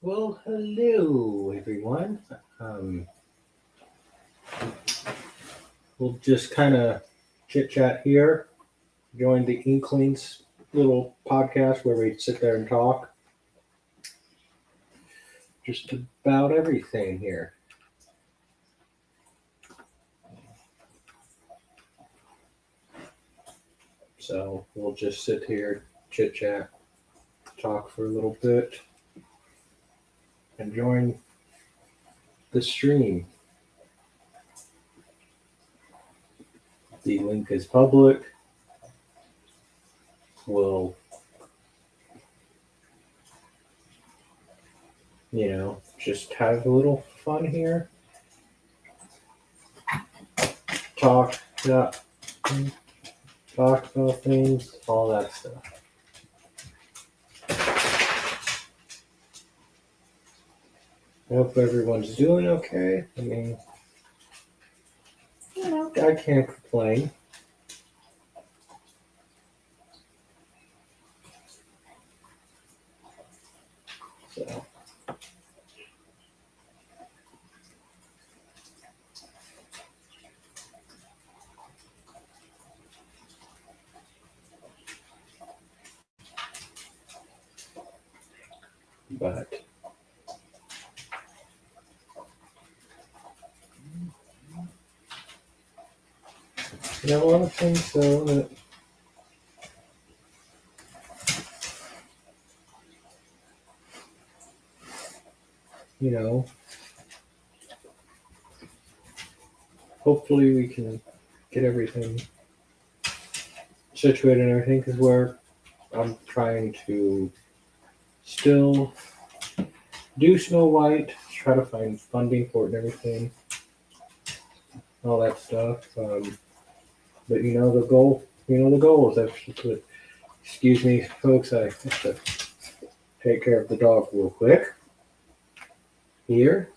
Well, hello everyone. Um, we'll just kind of chit chat here. Join the Inklings little podcast where we sit there and talk just about everything here. So we'll just sit here, chit chat, talk for a little bit, and join the stream. The link is public. We'll, just have a little fun here. Talk, yeah, talk about things, all that stuff. I hope everyone's doing okay. I mean, I can't complain. So, but a lot of things though that you know, hopefully we can get everything situated and everything because I'm trying to still do Snow White, try to find funding for it and everything, all that stuff. But the goal, the goal is actually, excuse me, folks, I have to take care of the dog real quick here.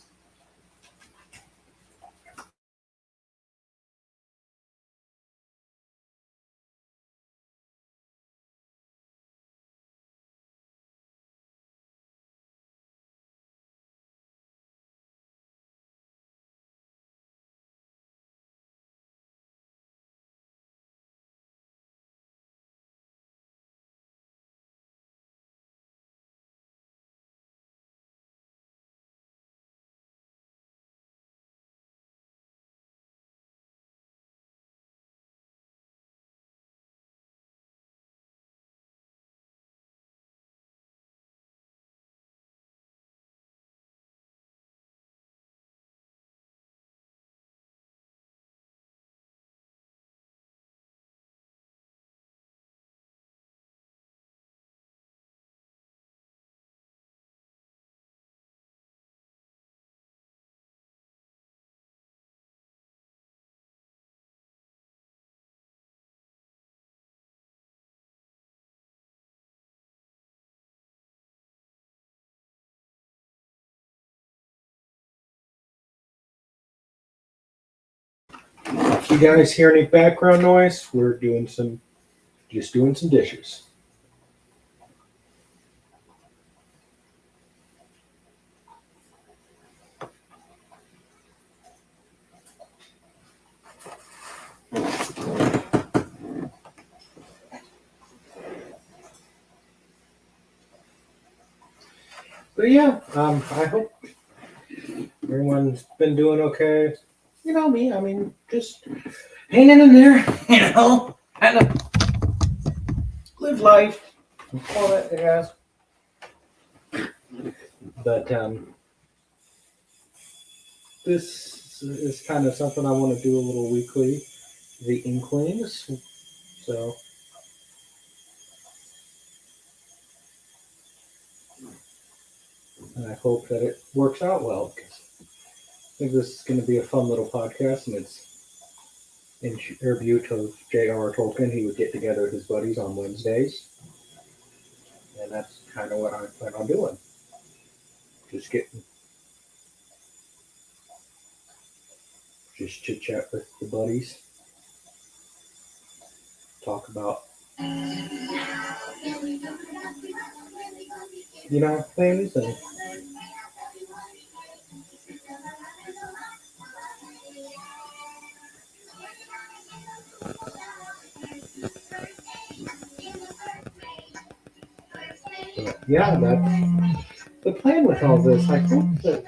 If you guys hear any background noise, we're just doing some dishes. But yeah, I hope everyone's been doing okay. You know me, I mean, just hanging in there, kind of live life, all that jazz. But this is kind of something I want to do a little weekly, the inklings. So I hope that it works out well because I think this is going to be a fun little podcast, and it's in tribute of J.R. Tolkien. He would get together with his buddies on Wednesdays, and that's kind of what I plan on doing. Just chit chat with the buddies, talk about things, and But yeah, that's the plan with all this. I hope that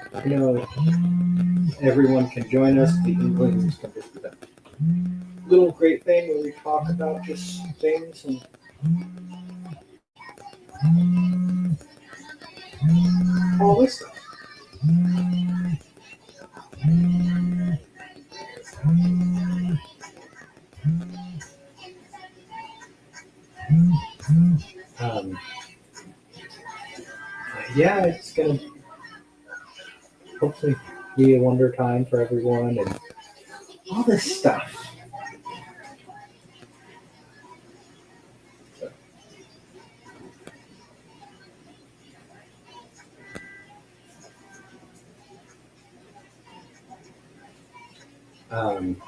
everyone can join us. The inklings can just be that little great thing where we talk about just things and all this stuff. Um, yeah, it's gonna hopefully be a wonder time for everyone and all this stuff. So, um,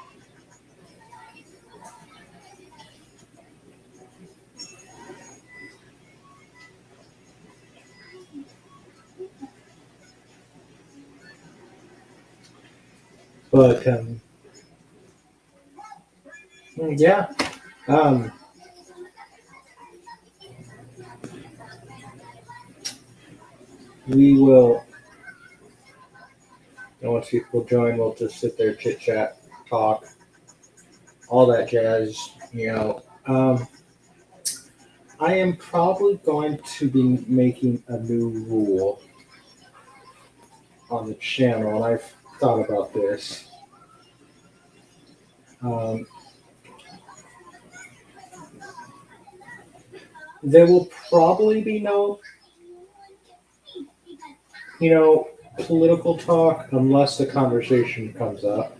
but yeah, um, we will. And once people join, we'll just sit there, chit chat, talk, all that jazz. I am probably going to be making a new rule on the channel, and I've thought about this. Um, there will probably be no, political talk unless the conversation comes up.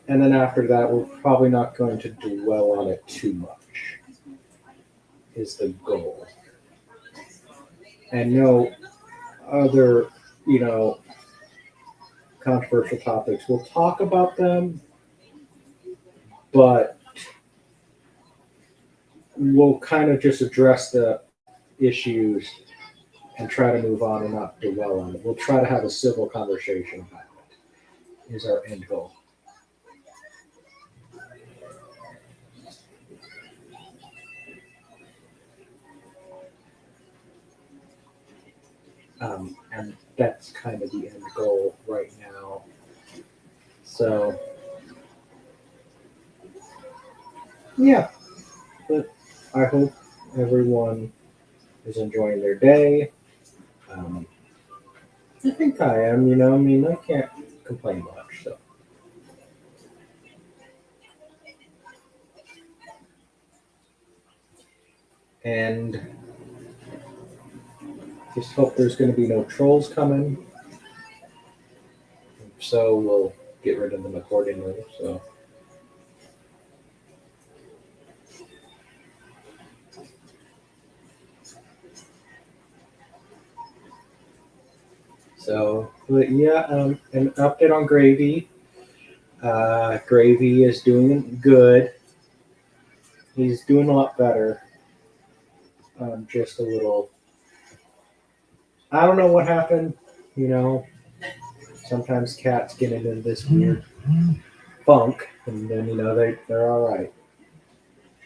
And then after that, we're probably not going to dwell on it too much, is the goal. And no other, you know, controversial topics. We'll talk about them, but we'll kind of just address the issues and try to move on and not dwell on it. We'll try to have a civil conversation about it, is our end goal. And that's kind of the end goal right now. So, yeah, but I hope everyone is enjoying their day. Um, I think I am, I mean, I can't complain much. So, and just hope there's going to be no trolls coming. So we'll get rid of them accordingly. But yeah, an update on Gravy. Gravy is doing good. He's doing a lot better. Just a little. I don't know what happened. You know, sometimes cats get into this weird funk, and then they're all right.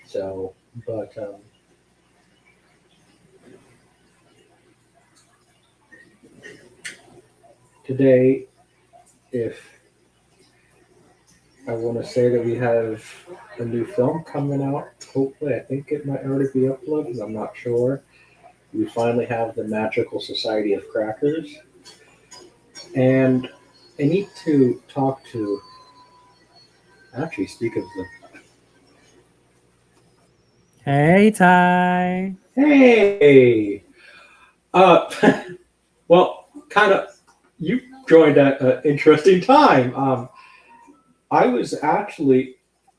So, but today, if I want to say that we have a new film coming out, hopefully, I think it might already be uploaded. I'm not sure. We finally have the Magical Society of Crackers, and I need to talk to. Actually, speak of the. Hey, Ty. Hey, uh, well, kind of. You joined at an interesting time. I was actually,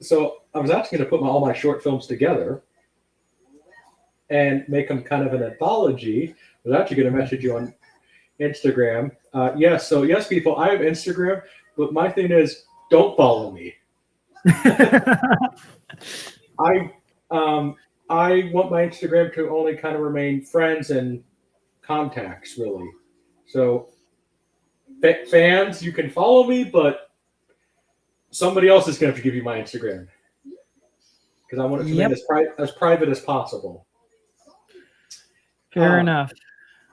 I was actually going to put all my short films together and make them kind of an anthology. I was actually going to message you on Instagram. Yes, so yes, people, I have Instagram, but my thing is, don't follow me. I um, I want my Instagram to only kind of remain friends and contacts, really. So fans, you can follow me, but somebody else is going to have to give you my Instagram because I want it to remain Yep. as private as possible. Fair enough.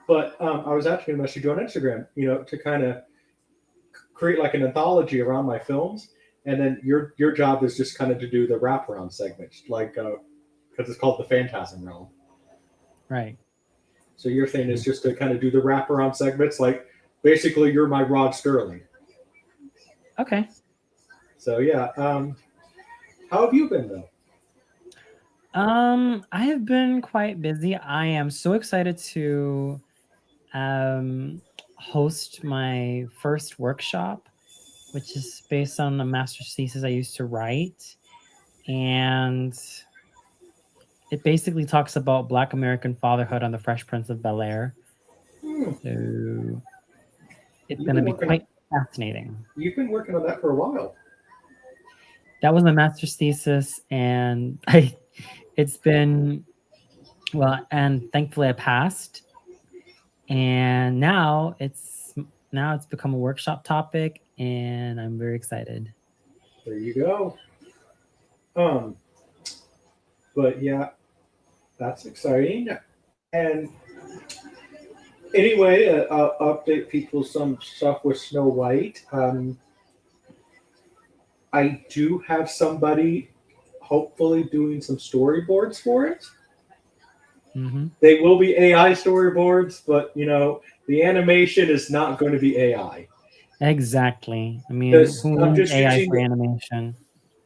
But I was actually going to message you on Instagram, to kind of create like an anthology around my films, and then your job is just kind of to do the wraparound segments, like because it's called the Phantasm Realm. Right. So your thing is just to kind of do the wraparound segments, like basically you're my Rod Sterling. Okay. So yeah, how have you been though? I have been quite busy. I am so excited to host my first workshop, which is based on a master's thesis I used to write. And it basically talks about Black American fatherhood on the Fresh Prince of Bel-Air. Hmm. So it's You've going to been be working. quite fascinating. You've been working on that for a while. That was my master's thesis, and it's been well, and thankfully I passed. And now it's become a workshop topic, and I'm very excited. There you go. Um, but yeah, that's exciting. And anyway, I'll update people some stuff with Snow White. I do have somebody hopefully doing some storyboards for it. Hmm. They will be AI storyboards, but the animation is not going to be AI. Exactly. I mean, Because who I'm needs just AI using for animation?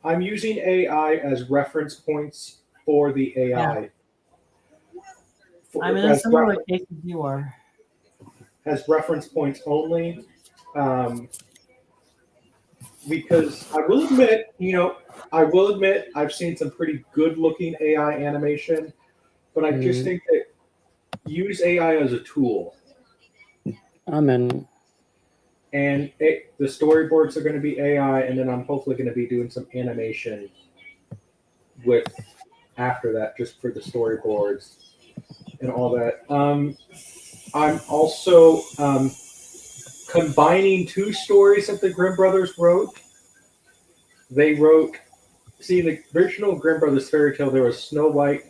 I'm using AI as reference points for the Yeah, AI. I'm For, in a similar case as you are. as reference points only. Um, because I will admit I've seen some pretty good looking AI animation, but I just Mm, think that use AI as a tool. I'm in. And the storyboards are going to be AI, and then I'm hopefully going to be doing some animation with after that, just for the storyboards and all that. I'm also combining two stories that the Grimm brothers wrote. They wrote, see, the original Grimm brothers fairy tale, there was Snow White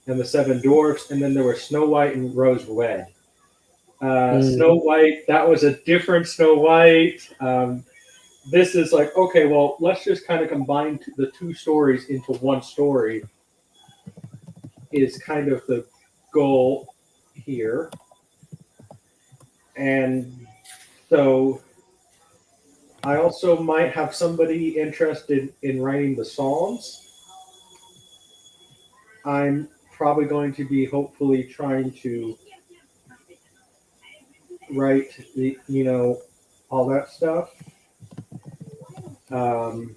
and the Seven Dwarfs, and then there was Snow White and Rose Red. Snow Mm, White, that was a different Snow White. This is like, okay, well, let's just kind of combine the two stories into one story, is kind of the goal here. And so I also might have somebody interested in writing the Psalms. I'm probably going to be hopefully trying to write all that stuff. Um,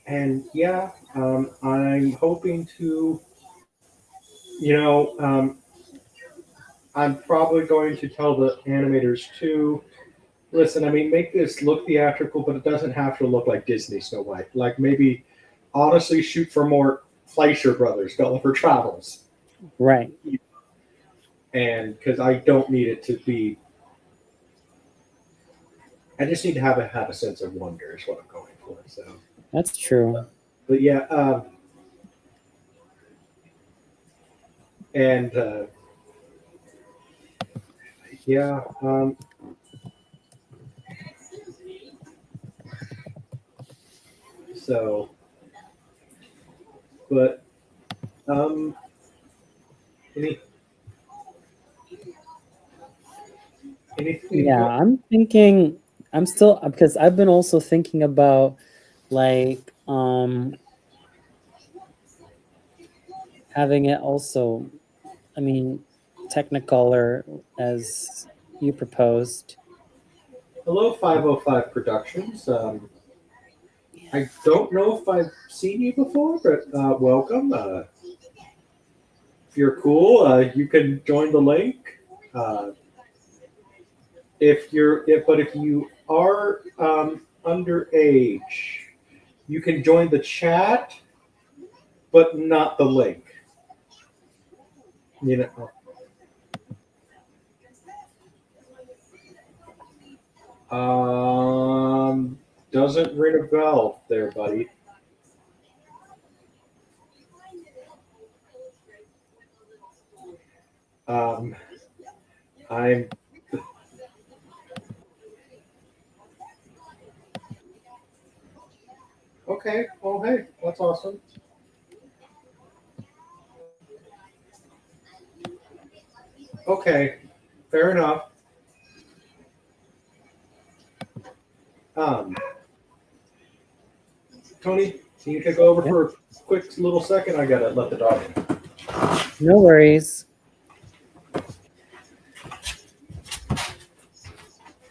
and yeah, I'm hoping to, you know, um, I'm probably going to tell the animators too. Listen, I mean, make this look theatrical, but it doesn't have to look like Disney Snow White. Like maybe, honestly, shoot for more Fleischer Brothers, Gulliver Travels, right. and because I don't need it to be, I just need to have a sense of wonder is what I'm going for. So, That's true. but yeah, and yeah, so, but um, any anything Yeah, else? I'm thinking. I'm still because I've been also thinking about like having it also. I mean, Technicolor as you proposed. Hello, 505 Productions. I don't know if I've seen you before, but welcome. If you're cool, you can join the link. Uh, if you are underage, you can join the chat, but not the link. You know, doesn't ring a bell there, buddy. Um, I'm okay. Well, hey, that's awesome. Okay, fair enough. Um, Tony, can you take over Yeah. for a quick little second? I gotta let the dog in. No worries.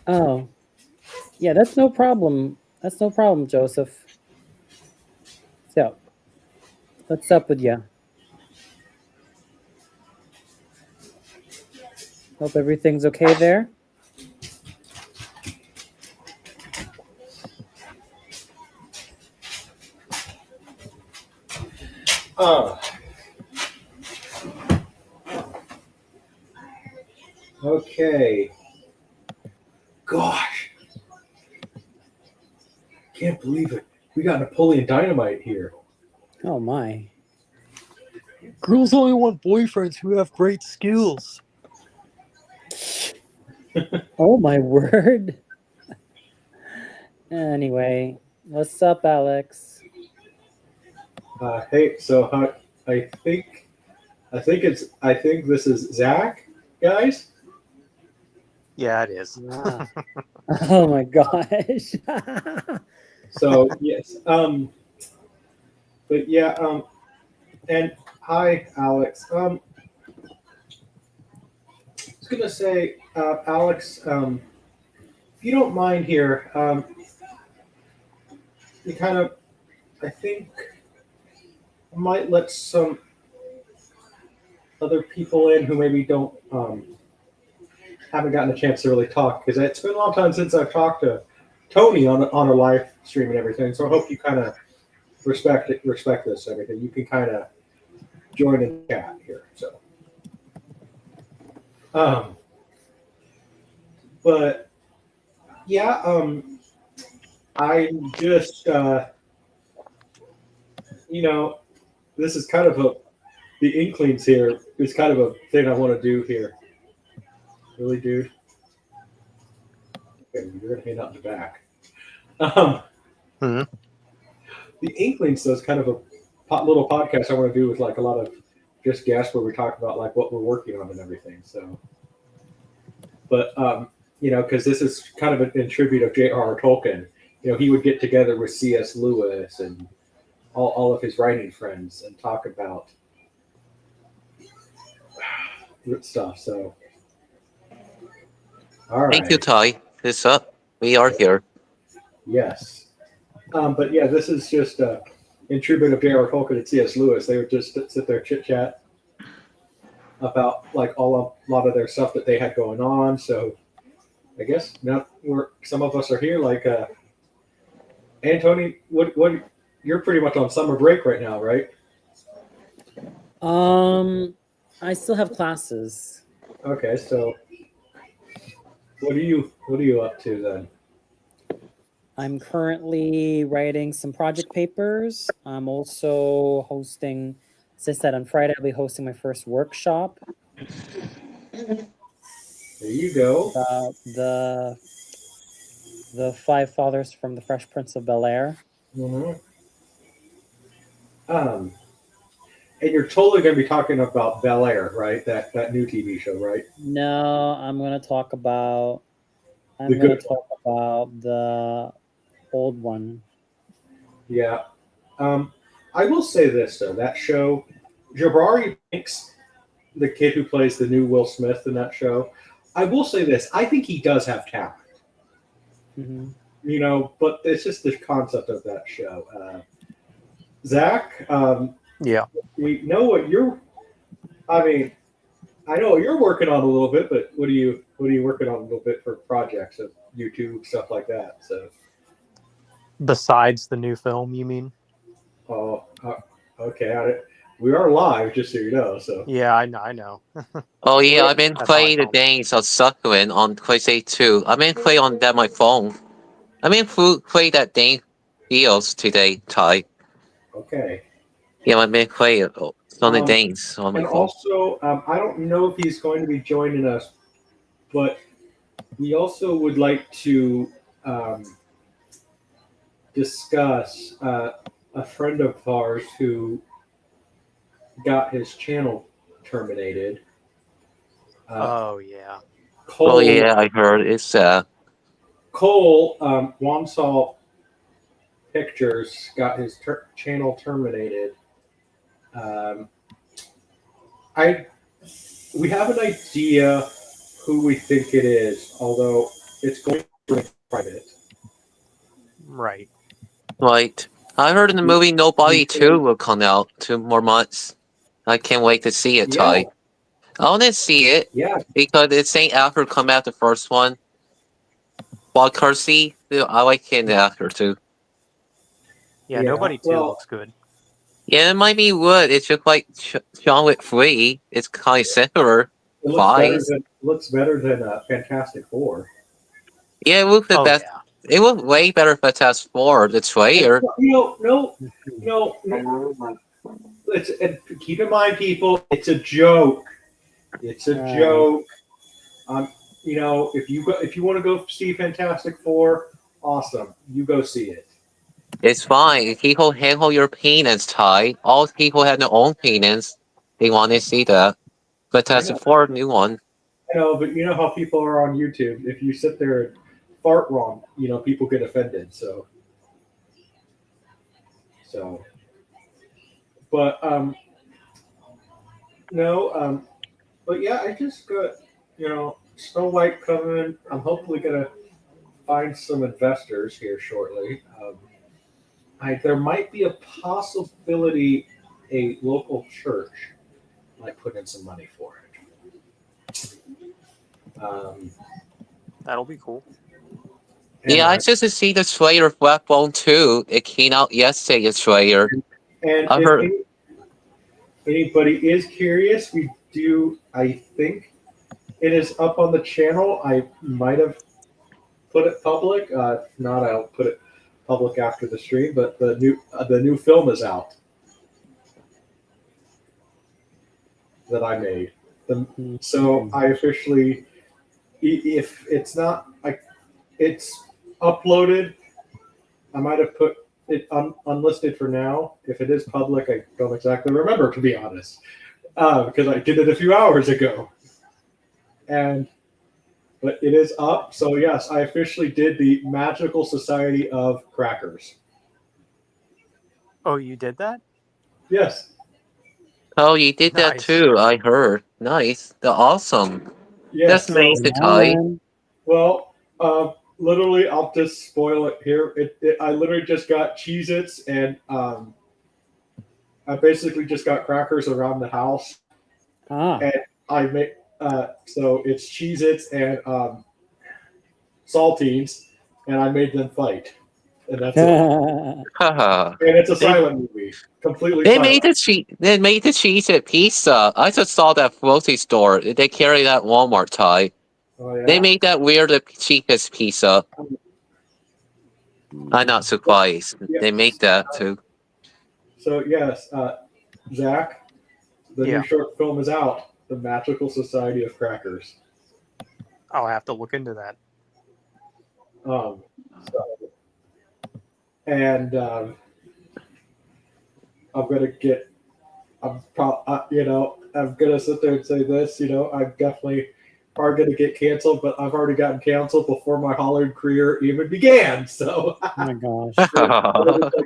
Oh, yeah, that's no problem. That's no problem, Joseph. So, what's up with you? Hope everything's okay there. Uh, okay. Gosh, can't believe it. We got Napoleon Dynamite here. Oh my. Girls only want boyfriends who have great skills. Oh my word. Anyway, what's up, Alex? Hey, so I think I think this is Zach, guys. Yeah, it is. Wow. Oh my gosh. So yes, but yeah, and hi, Alex. I was gonna say, Alex, if you don't mind here, you kind of, I think, I might let some other people in who maybe don't haven't gotten a chance to really talk because it's been a long time since I've talked to Tony on a live stream and everything. So I hope you kind of respect this and everything. You can kind of join in the chat here. So, um, but yeah, I'm just you know, this is kind of a the inklings here is kind of a thing I want to do here. Really, dude. Okay, you're gonna hang out in the back. Um, Hmm. the inklings though is kind of a little podcast I want to do with like a lot of just guests where we talk about like what we're working on and everything. So, but because this is kind of in tribute of J.R.R. Tolkien. He would get together with C.S. Lewis and all of his writing friends and talk about stuff. So, all Thank you, right, Ty. This up. We are here. yes. But yeah, this is just in tribute of J.R.R. Tolkien and C.S. Lewis. They would just sit there chit chat about like a lot of their stuff that they had going on. So I guess now some of us are here. Like Antony, what you're pretty much on summer break right now, right? I still have classes. Okay, so what are you up to then? I'm currently writing some project papers. I'm also hosting, as I said, on Friday, I'll be hosting my first workshop There you go. about the five fathers from the Fresh Prince of Bel-Air. Mm-hmm. Um, and you're totally going to be talking about Bel Air, right? That new TV show, right? No, I'm gonna talk about The good one. the old one. Yeah. Um, I will say this though, that show, Jabari Banks, the kid who plays the new Will Smith in that show, I will say this, I think he does have talent. Hmm. But it's just the concept of that show. Zach, Yeah. we know what you're. I mean, I know what you're working on a little bit, but what are you working on a little bit for projects of YouTube stuff like that? So, Besides the new film, you mean? oh, okay, we are live, just so you know. So, Yeah, I know. I know. Oh yeah, I've been That's how I playing the call it. games of Succulent on PlayStation 2. I've been playing on that my phone. I mean play that game deals today, Ty. okay, Yeah, I've been playing. on the days on my And phone. also, I don't know if he's going to be joining us, but we also would like to discuss a friend of ours who got his channel terminated. Oh yeah. Cole, Oh yeah, I heard it's Cole Wansall Pictures got his channel terminated. Um, I we have an idea who we think it is, although it's going to be private. Right. right. I heard in the movie Nobody 2 will come out 2 more months. I can't wait to see it, Yeah, Ty. I want to see it yeah, because it's Saint Actor come out the first one. While Kersey, I like him the actor too. Yeah. yeah. Nobody two Well, looks good. Yeah, it might be wood. It's just like John Wick 3. It's kind of similar. it Vibes. looks better than Fantastic Four. Yeah, it looked the Oh best. yeah. It looked way better for Task 4, the trailer. No. And keep in mind, people, it's a joke. It's a joke. Um, if you want to go see Fantastic Four, awesome. You go see it. It's fine. People handle your penis, Ty. All people have their own penis. They want to see that. But I Task know, 4, new one. but you know how people are on YouTube. If you sit there and fart wrong, people get offended. So, but no, but yeah, I just got Snow White coming. I'm hopefully gonna find some investors here shortly. There might be a possibility a local church might put in some money for it. That'll be cool. Yeah, I And, just see the trailer of Black Bone 2. It came out yesterday, the trailer. and I if heard. anybody is curious, we do. I think it is up on the channel. I might have put it public. If not, I'll put it public after the stream. But the new film is out that I made. So I officially, if it's not like it's uploaded, I might have put it unlisted for now. If it is public, I don't exactly remember, to be honest, because I did it a few hours ago. But it is up. So yes, I officially did the Magical Society of Crackers. Oh, you did that? Yes. Oh, you did that Nice. too, I heard. Nice. They're awesome. Yes. That's So amazing, Ty. well, literally, I'll just spoil it here. I literally just got Cheez-Its and I basically just got crackers around the house. And I make so it's Cheez-Its and saltines, and I made them fight, and that's it. Haha. And it's a They, silent movie, completely they silent. made the cheese. They made the cheese at pizza. I just saw that grocery store. They carry that Walmart, Ty. Oh They yeah. made that weird cheapest pizza. I'm not surprised. Yep. They make that too. So yes, Zach, the new Yeah. short film is out. The Magical Society of Crackers. I'll have to look into that. Um, and I'm gonna get. I'm gonna sit there and say this. I'm definitely are gonna get canceled, but I've already gotten canceled before my Hollywood career even began. So, Oh my gosh.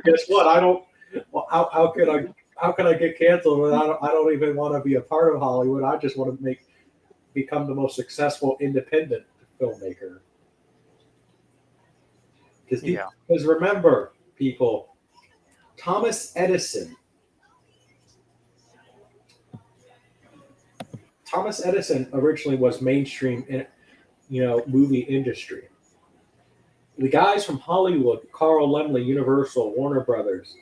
guess what? I don't. Well, how can I get canceled when I don't even want to be a part of Hollywood? I just want to become the most successful independent filmmaker. Because remember, people, Thomas Edison originally was mainstream in movie industry. The guys from Hollywood, Carl Laemmle, Universal, Warner Brothers,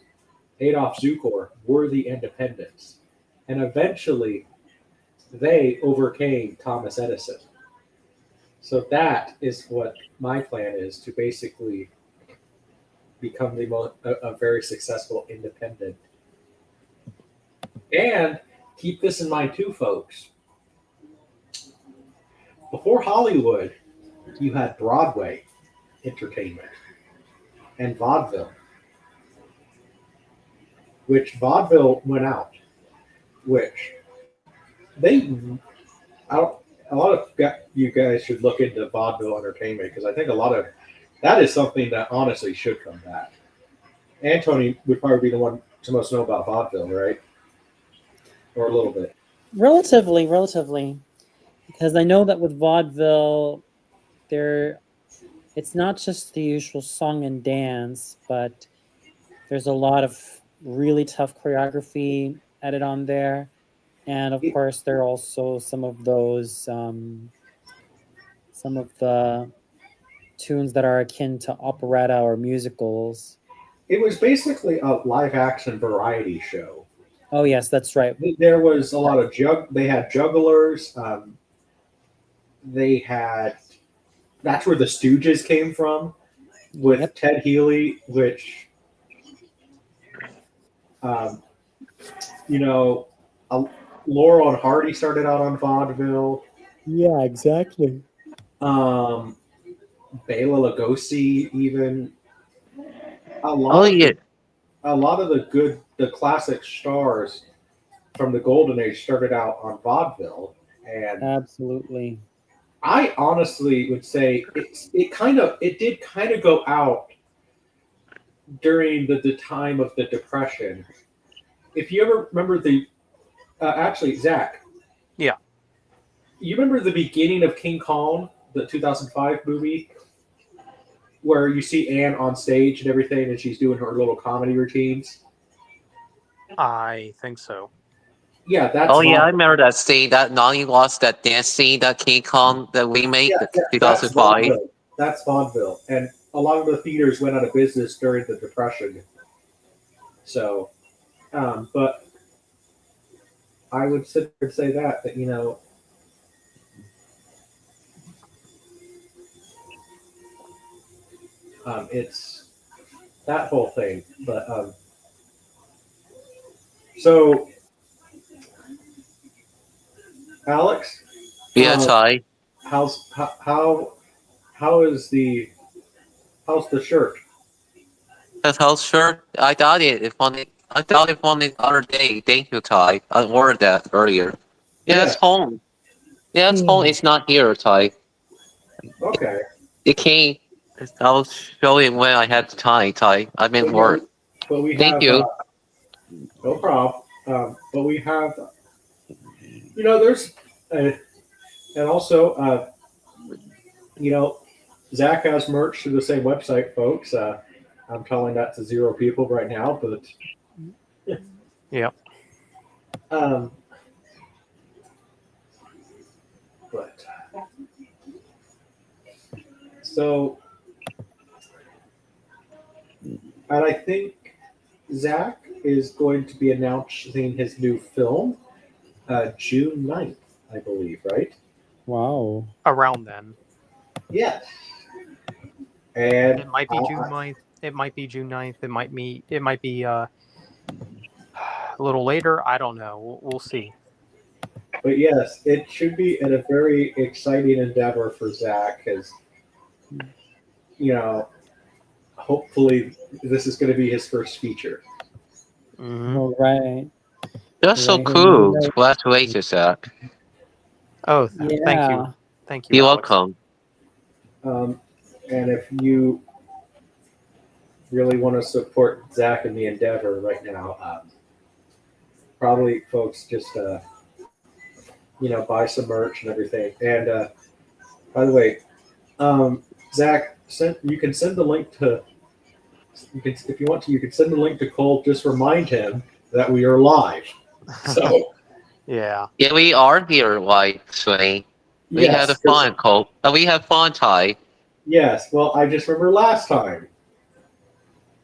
Adolf Zukor, were the independents, and eventually they overcame Thomas Edison. So that is what my plan is, to basically become a very successful independent And keep this in mind too, folks. Before Hollywood, you had Broadway entertainment and vaudeville, which vaudeville went out, which they, I don't, a lot of you guys should look into vaudeville entertainment because I think a lot of that is something that honestly should come back. And Tony would probably be the one to most know about vaudeville, right? Or a little bit. Relatively, because I know that with vaudeville, there it's not just the usual song and dance, but there's a lot of really tough choreography added on there, and of It, course there are also some of those some of the tunes that are akin to operetta or musicals. it was basically a live action variety show. Oh yes, that's right. There was a lot of They had jugglers. They had. That's where the Stooges came from with Yep, Ted Healy, which um, you know, uh, Laurel and Hardy started out on vaudeville. yeah, exactly. Um, Bela Lugosi, even a Oh lot of yeah, the classic stars from the golden age started out on vaudeville, and Absolutely. I honestly would say it did kind of go out during the time of the Depression. If you ever remember actually Zach, Yeah. you remember the beginning of King Kong, the 2005 movie, where you see Anne on stage and everything, and she's doing her little comedy routines. I think so. Yeah, that's oh yeah, I vaudeville. remember that scene. That Nani lost that dance scene that King Kong that we made, Yeah, yeah, two that's thousand five. vaudeville. That's vaudeville, and a lot of the theaters went out of business during the Depression. So, but I would sit there and say that it's that whole thing. But so Alex, Yeah, uh, Ty. how's how is how's the shirt? That house shirt. I thought it on the other day. Thank you, Ty. I ordered that earlier. Yeah, it's Yeah. home. Yeah, it's home. It's not here, Ty. Okay. It came. I'll show you when I had the time, Ty. I'm in But yeah, work. but we Thank have you. no problem. But we have there's and also you know Zach has merch through the same website, folks. I'm telling that to zero people right now, but Yeah. um, but so and I think Zach is going to be announcing his new film June 9th, I believe, right? Wow. Around then. Yes. And It might be June 9th. It might be June 9th. It might be a little later. I don't know. We'll see. but yes, it should be a very exciting endeavor for Zach because you know hopefully this is going to be his first feature. Hmm. All right. That's so Right. cool. Right. Congratulations, Zach. Oh, thank you. Yeah. Thank you, You're Alex. welcome. Um, and if you really want to support Zach in the endeavor right now, probably folks just buy some merch and everything. And by the way, Zach, you can send the link to. You can, if you want to, you can send the link to Cole. Just remind him that we are live. So Yeah. Yeah, we are here, like Sway. We had a yes, fun, Cole. We had fun, Ty. yes. Well, I just remember last time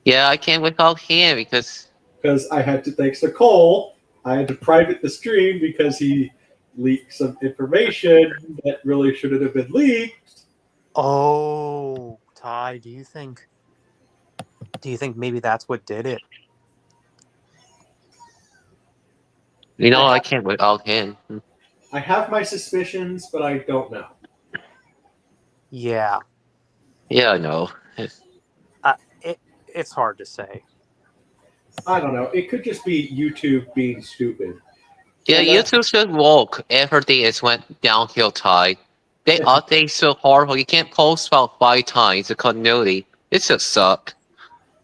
Yeah, I can't without him because because I had to thanks to Cole, I had to private the stream because he leaked some information that really shouldn't have been leaked. Oh, Ty, do you think maybe that's what did it? You know, I can't without him. I have my suspicions, but I don't know. Yeah, Yeah, I know. it's hard to say. I don't know. It could just be YouTube being stupid. Yeah, And that's YouTube should walk. Everything is went downhill tide. They update so horrible. You can't post about 5 times the continuity. It just suck.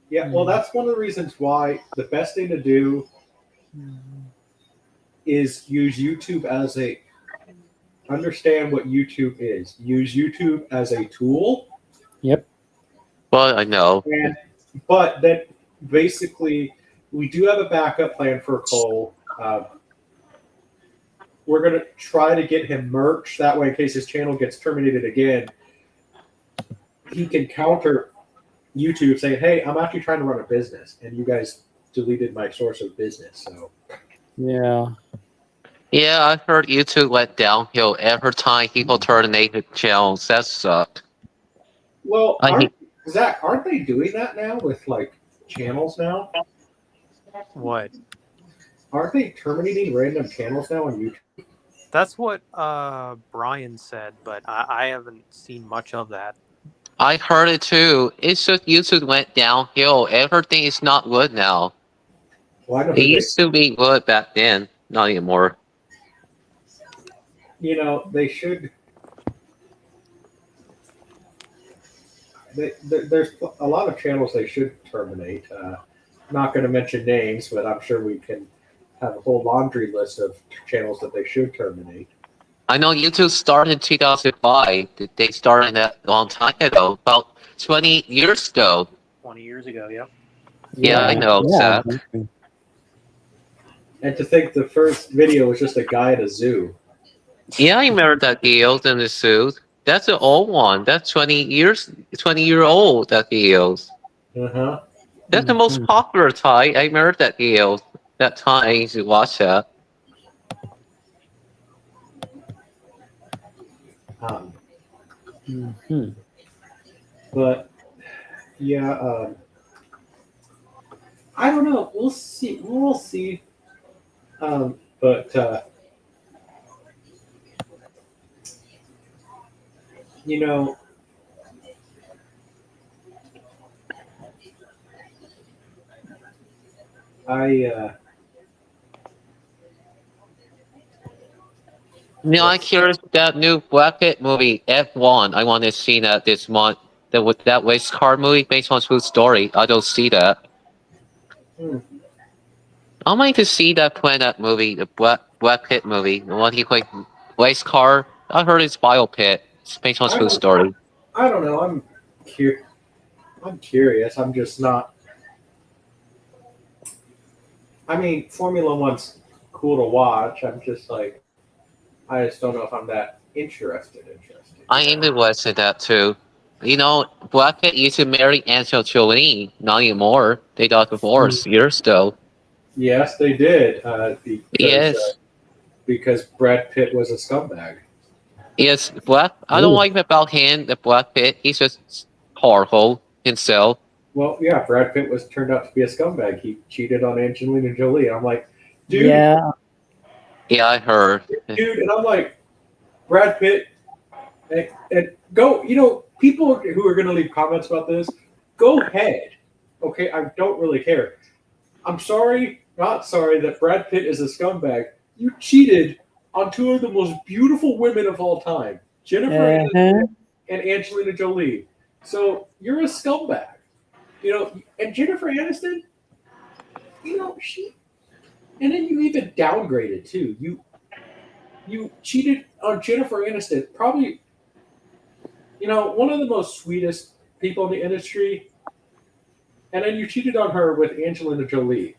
yeah. Well, that's one of the reasons why the best thing to do is use YouTube as a understand what YouTube is. Use YouTube as a tool, Yep. Well, I know. and but then basically we do have a backup plan for Cole. We're gonna try to get him merch that way in case his channel gets terminated again. He can counter YouTube saying, "Hey, I'm actually trying to run a business, and you guys deleted my source of business." So Yeah. Yeah, I heard YouTube went downhill every time people terminated channels. That sucked. well, I hate. Zach, aren't they doing that now with like channels now? What? Aren't they terminating random channels now on YouTube? That's what Brian said, but I haven't seen much of that. I heard it too. It's just YouTube went downhill. Everything is not good now. Well, I know It who used to be good back then. Not anymore. they should. There's a lot of channels they should terminate. Not going to mention names, but I'm sure we can have a whole laundry list of channels that they should terminate. I know YouTube started in 2005. They started that a long time ago, about 20 years ago. 20 years ago, yep. Yeah, I know, Yeah. Zach. And to think the first video was just a guy at a zoo. Yeah, I remember that deal in the suit. That's an old one. That's 20-year old, that deals. Uh-huh. That's the most popular type. I remember that deal. That time I used to watch that. Mhm. But yeah, I don't know. We'll see. We'll see. But you know, I You know, I'm curious that new Black Pit movie, F1. I want to see that this month. That race car movie based on true story. I don't see that. Hmm. I like to see that movie, the Black Pit movie, the one he played race car. I heard it's biopic. It's based on true story. I don't know. I'm curious. I'm just not. I mean, Formula One's cool to watch. I'm just like, I just don't know if I'm that interested. I am interested in that too. You know, Black Pit used to marry Angela Jolie. Not anymore. They got divorced years ago. Yes, they did. Yes. Because Brad Pitt was a scumbag. Yes, I don't like about him, the Black Pit. He's just horrible himself. Well, yeah, Brad Pitt was turned out to be a scumbag. He cheated on Angelina Jolie. I'm like, dude. Yeah. Yeah, I heard. Dude, and I'm like, Brad Pitt, and go, people who are going to leave comments about this, go ahead. Okay, I don't really care. I'm sorry, not sorry that Brad Pitt is a scumbag. You cheated on two of the most beautiful women of all time, Jennifer Aniston and Angelina Jolie. So you're a scumbag. And Jennifer Aniston, and then you even downgraded too. You cheated on Jennifer Aniston, probably, one of the most sweetest people in the industry, and then you cheated on her with Angelina Jolie.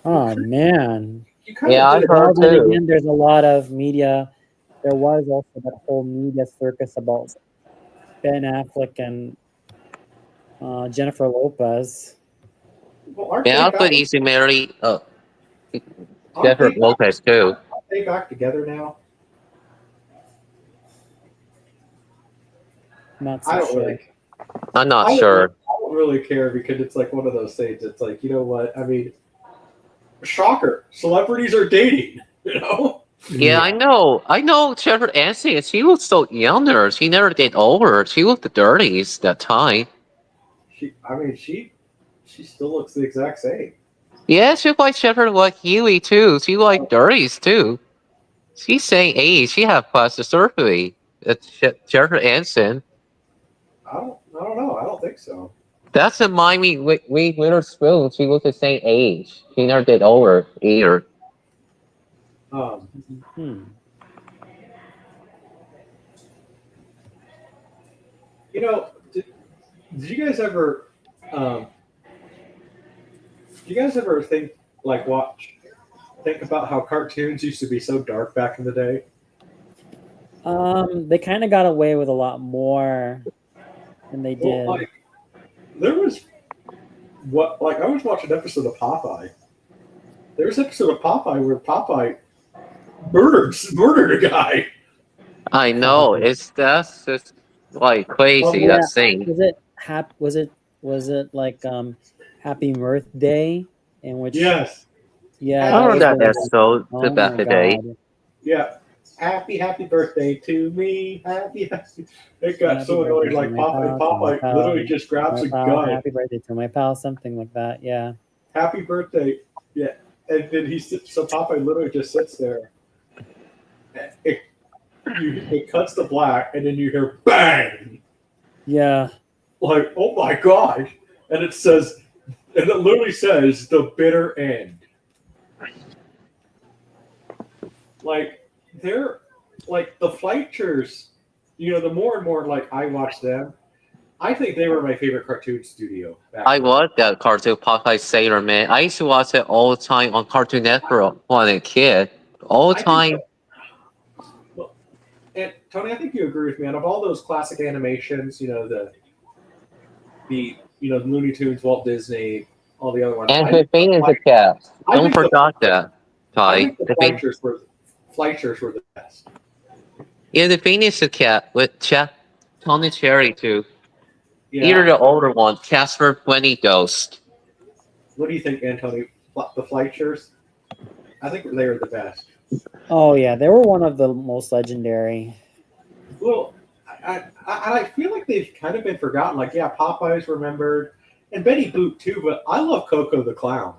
Oh man. You kind Yeah, I of heard too. Again, there's a lot of media. There was also that whole media circus about Ben Affleck and Jennifer Lopez. Well, aren't Yeah, I they could back, easily marry aren't Jennifer they Lopez too. aren't they back together now? Not I so don't sure. really. I'm not I sure. don't really care because it's like one of those things. It's like, you know what? I mean, shocker. Celebrities are dating. You know? Yeah, I know. I know Jennifer Aniston. She looked so younger. She never get older. She looked the dirtiest that time. She still looks the exact same. Yeah, she like Jennifer like Healy too. She like dirties too. She's saying age. She have plastic surgery. It's Jennifer Aniston. I don't know. I don't think so. That's a Miami Witherspoon. She was the same age. She never did older either. Um, Hmm. you know, did you guys ever, um, do you guys ever think about how cartoons used to be so dark back in the day? They kind of got away with a lot more than they Well, did. like there was I was watching an episode of Popeye. There was an episode of Popeye where Popeye murdered a guy. I know. That's just like Oh, crazy. Oh That yeah, scene. was it like Happy Mirth Day, in which yes, yeah, I that happy, was remember the that one. episode the Oh back my the day. god. yeah. Happy birthday to me. Happy. It got Happy so annoying. birthday to Like my pal, to my Popeye pal, literally just my grabs a pal. gun. Happy birthday to my pal, something like that. Yeah. Happy birthday. Yeah. And then so Popeye literally just sits there. It, it cuts to black, and then you hear bang. Yeah. Like, oh my gosh. And it literally says the bitter end. Like, they're like the Fleischers, the more and more like I watch them, I think they were my favorite cartoon studio back I then. watched that cartoon Popeye Sailor Man. I used to watch it all the time on Cartoon Network when I was a kid. All the I think time. well, and Tony, I think you agree with me. Out of all those classic animations, the Looney Tunes, Walt Disney, all the other ones. And the thing is the cat. I Don't think the forget that. I Ty. think the Fleischers were the best. Yeah, the thing is the cat with Tony Cherry too. Yeah. Either the older one, Casper Twenty Ghost. What do you think, Antony? The Fleischers? I think they were the best. Oh yeah, they were one of the most legendary. Well, I feel like they've kind of been forgotten. Like, yeah, Popeye's remembered, and Betty Boop too. But I love Coco the Clown.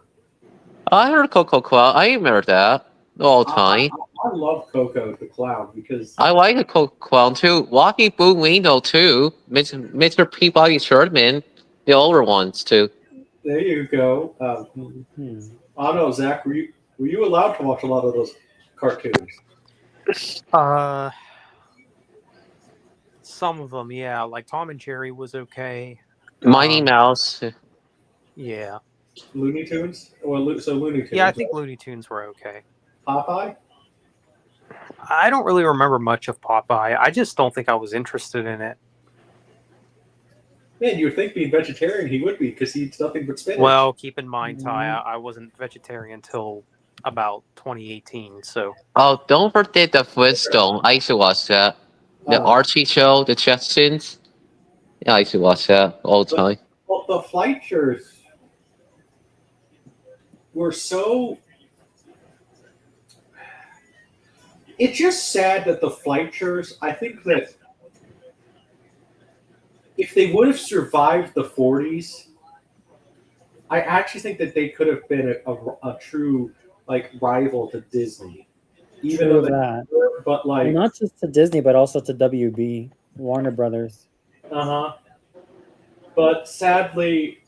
I heard Coco Clown. I remember that all the I, time. I love Coco the Clown because I like the Coco Clown too. Walking Boom Window too. Mr. Peabody Sherman. The older ones too. there you go. Mhm. I don't know, Zach. Were you allowed to watch a lot of those cartoons? Some of them, yeah. Like Tom and Jerry was okay. Mighty Mouse. Yeah. Looney Tunes? Well, so Looney Tunes. Yeah, I think Looney Tunes were okay. Popeye. I don't really remember much of Popeye. I just don't think I was interested in it. Man, you would think being vegetarian he would be because he eats nothing but spinach. Well, keep in mind, Ty, I wasn't vegetarian until about 2018. So Oh, don't forget the Flintstone. I used to watch that. The Archie show, the Jetsons. Yeah, I used to watch that all the time. Well, the Fleischers were so. It's just sad that the Fleischers. I think that if they would have survived the 40s, I actually think that they could have been a true rival to Disney. Even True though that. were, but Well, not just to Disney, but also to WB, Warner Brothers. But sadly,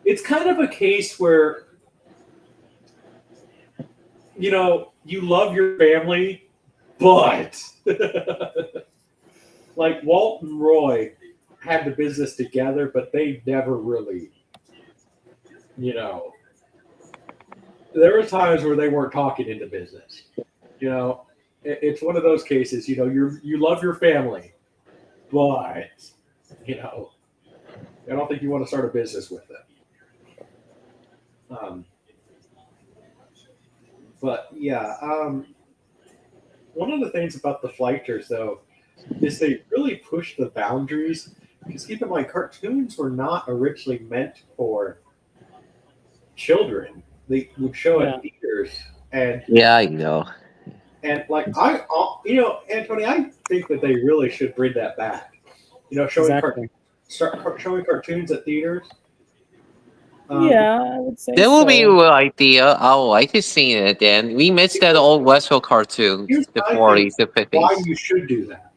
it's kind of a case where you love your family, but like Walt and Roy had the business together, but they never really, there were times where they weren't talking into business. It's one of those cases. You love your family, but I don't think you want to start a business with them. But yeah, one of the things about the Fleischers, though, is they really push the boundaries. Because keep in mind, cartoons were not originally meant for children. They would show at theaters And Yeah, you know. like Anthony, I think that they really should bring that back. Exactly. Showing cartoons at theaters. Yeah, I would say That would be a so. good idea. I would like to see it again. We missed that old Westworld cartoon, Here's the what I think 40s, the why 50s. you should do that.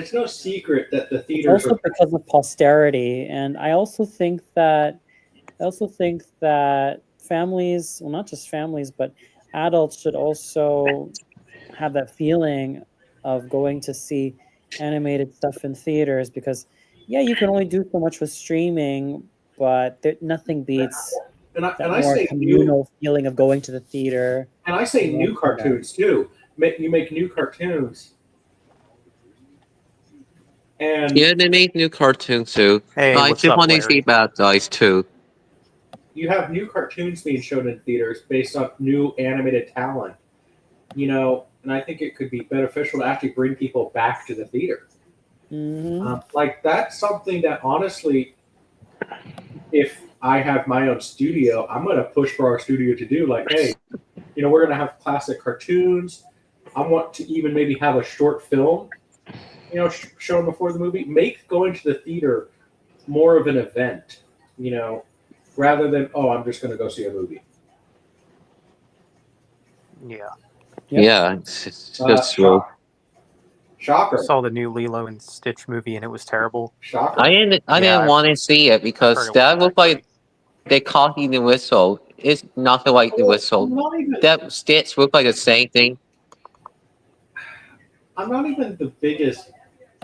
It's no secret that the It's theaters also are. because of posterity, and I also think that families, well, not just families, but adults should also have that feeling of going to see animated stuff in theaters because, yeah, you can only do so much with streaming, but nothing beats And that I more say new communal feeling of going to the theater and I and say new watching that. cartoons too. You make new cartoons, and Yeah, they made new cartoons too. Hey, I what's just up, want to see Larry? Bad Guys too. you have new cartoons being shown in theaters based on new animated talent. And I think it could be beneficial to actually bring people back to the theater. Hmm. Like that's something that honestly, if I have my own studio, I'm going to push for our studio to do. Like, hey, we're going to have classic cartoons. I want to even maybe have a short film, shown before the movie. Make going to the theater more of an event, rather than I'm just going to go see a movie. Yeah, Yep. Yeah, it's Uh, just true. I Shocker, saw the new Lilo and Stitch movie and it was terrible. shocker. I didn't I've want to see it heard because it that wasn't looked that like great. they copied the whistle. It's nothing like the Well, whistle. That Stitch looked like the same thing. I'm not even the biggest.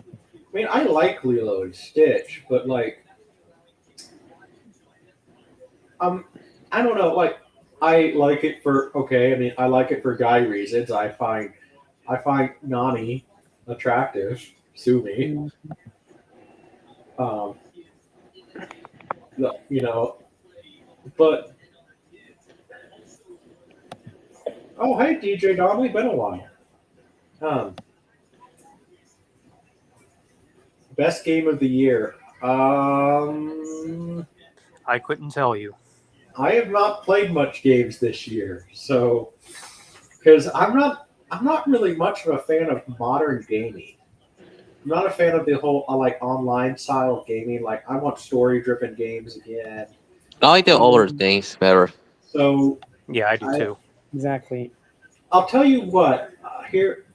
I mean, I like Lilo and Stitch, but like, um, I don't know. Like, I like it for okay. I mean, I like it for guy reasons. I find Nani attractive. Sue me. Mm. Um, you know, but oh hey DJ Donnelly, been a while. Um, best game of the year. I couldn't tell you. I have not played much games this year, so because I'm not really much of a fan of modern gaming. I'm not a fan of the whole like online style of gaming. Like I want story driven games again. I like the older Mm, things better. So Yeah, I do I too. exactly. I'll tell you what here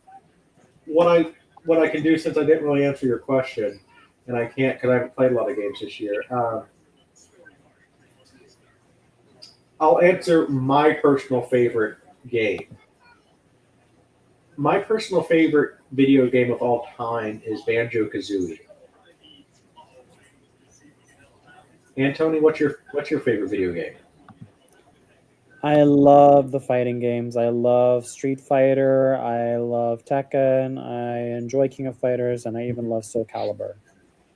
what I can do since I didn't really answer your question, and I can't because I haven't played a lot of games this year. I'll answer my personal favorite game. My personal favorite video game of all time is Banjo Kazooie. Antony, what's your favorite video game? I love the fighting games. I love Street Fighter. I love Tekken. I enjoy King of Fighters, and I even love Soul Calibur.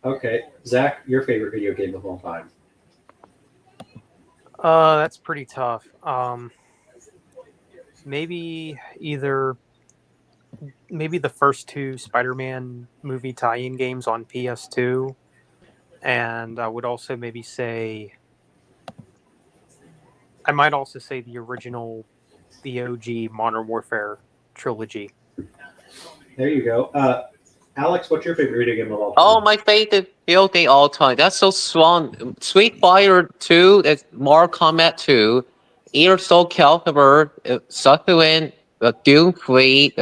Okay, Zach, your favorite video game of all time? That's pretty tough. Maybe either maybe the first two Spider-Man movie tie-in games on PS2, and I would also maybe say I might also say the OG Modern Warfare trilogy. There you go. Alex, what's your favorite video game of all Oh, time? my favorite video game all time. That's so strong. Street Fighter 2, that's Mortal Kombat 2, Ear Soul Calibur, Suffering, Doom 3,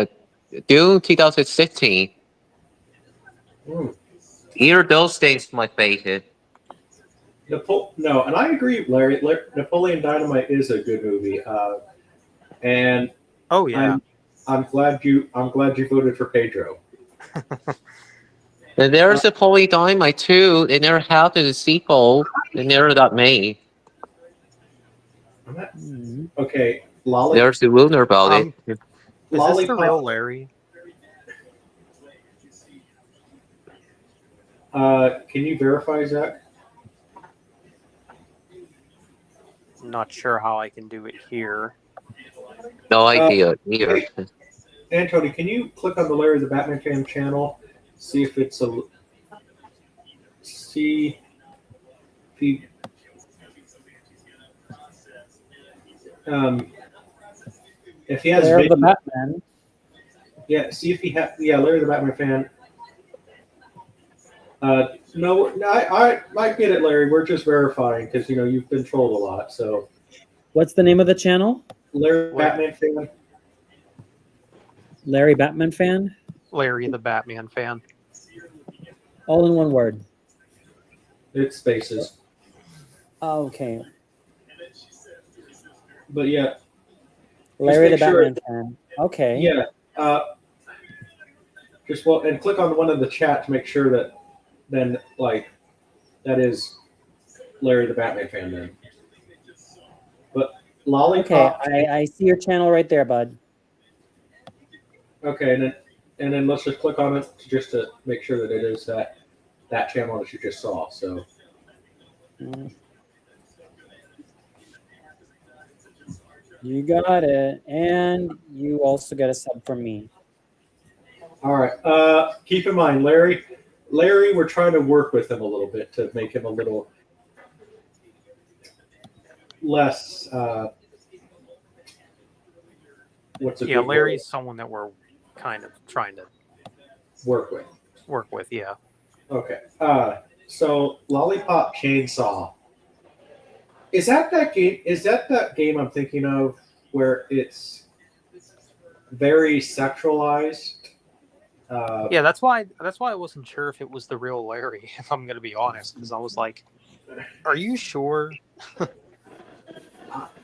Doom 2016. Hmm. Either those things my favorite. No, and I agree, Larry. Napoleon Dynamite is a good movie, and Oh yeah. I'm glad you voted for Pedro. And Uh, there's a Holy Dynamite 2, it never happened a sequel, it never got made. Mhm. okay, There's the rumor about it. Is this the Lollipop. real Larry? Can you verify, Zach? I'm not sure how I can do it here. No Uh, idea either. hey, Anthony, can you click on the Larry the Batman Fan channel? See if it's a see if he, if he has Lair of the video, Batman. yeah. See if he has. Yeah, Larry the Batman fan. No, I get it, Larry. We're just verifying because you've been trolled a lot. So What's the name of the channel? Larry Larry, Batman fan. Larry Batman fan. Larry the Batman fan. All in one word. It's spaces, Oh, okay. but yeah, Larry the make sure- Batman fan. Okay. yeah. Just and click on one of the chat to make sure that then that is Larry the Batman fan then. But Lollipop. Okay, I see your channel right there, bud. Okay, and then let's just click on it just to make sure that it is that channel that you just saw. So You got it, and you also get a sub from me. all right. Keep in mind, Larry, we're trying to work with him a little bit to make him a little less. Yeah, Larry's someone that we're kind of trying to work with. Yeah. Okay. So Lollipop Chainsaw. Is that game? Is that game I'm thinking of where it's very sexualized? Yeah, that's why I wasn't sure if it was the real Larry, if I'm going to be honest, because I was like, "Are you sure?"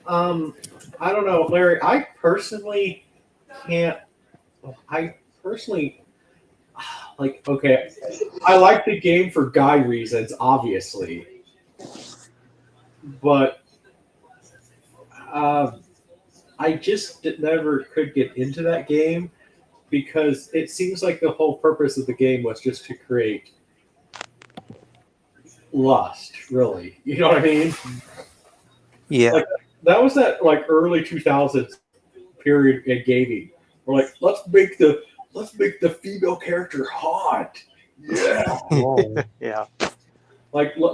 I don't know, Larry. I personally can't. I personally Okay. I like the game for guy reasons, obviously, but I just never could get into that game because it seems like the whole purpose of the game was just to create lust, really. You know what I mean? Yeah. Like, that was that early 2000s period in gaming. We're like, let's make the female character hot. Yeah. Yeah.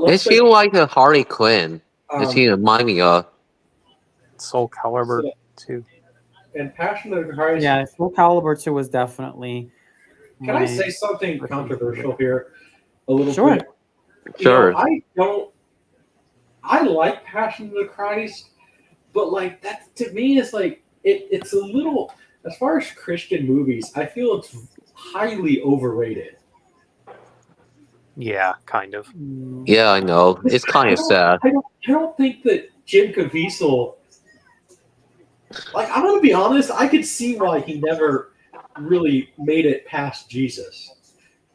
Is she like a Harley Quinn? Is she remind me of? Soul Calibur 2. And Passion of the Christ. Yeah, Soul Calibur 2 was definitely. Can I say something controversial here? A little Sure. bit. Sure. I like Passion of the Christ, but that to me is it's a little, as far as Christian movies, I feel it's highly overrated. Yeah, kind of. Yeah, I know. It's kind of sad. I don't think that Jim Caviezel. I'm gonna be honest. I could see why he never really made it past Jesus,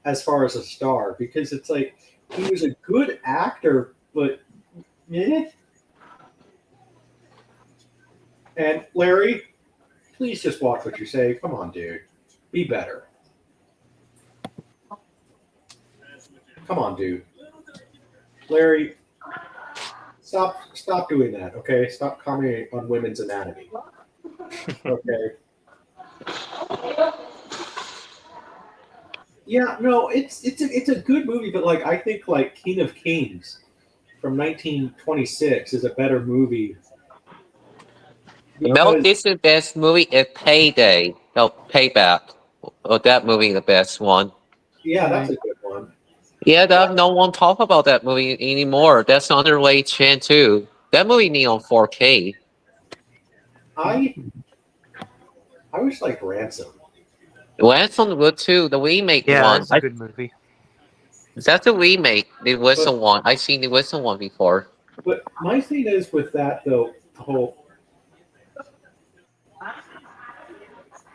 as far as a star, because it's he was a good actor, but And Larry, please just watch what you say. Come on, dude, be better. Come on, dude. Larry, stop doing that, okay? Stop commenting on women's anatomy. Okay. Yeah, no, it's a good movie, but I think King of Kings from 1926 is a better movie. Mel because- Gibson's best movie is Payday. No, Payback. Oh, that movie the best one. Yeah, that's a good one. Yeah, no one talk about that movie anymore. That's underrated Chan too. That movie need on 4K. I wish Ransom. Ransom Wood too, the remake Yeah, one. it's a good movie. That's the remake. The Whistle one. I've seen the Whistle one before. But my thing is with that though, the whole.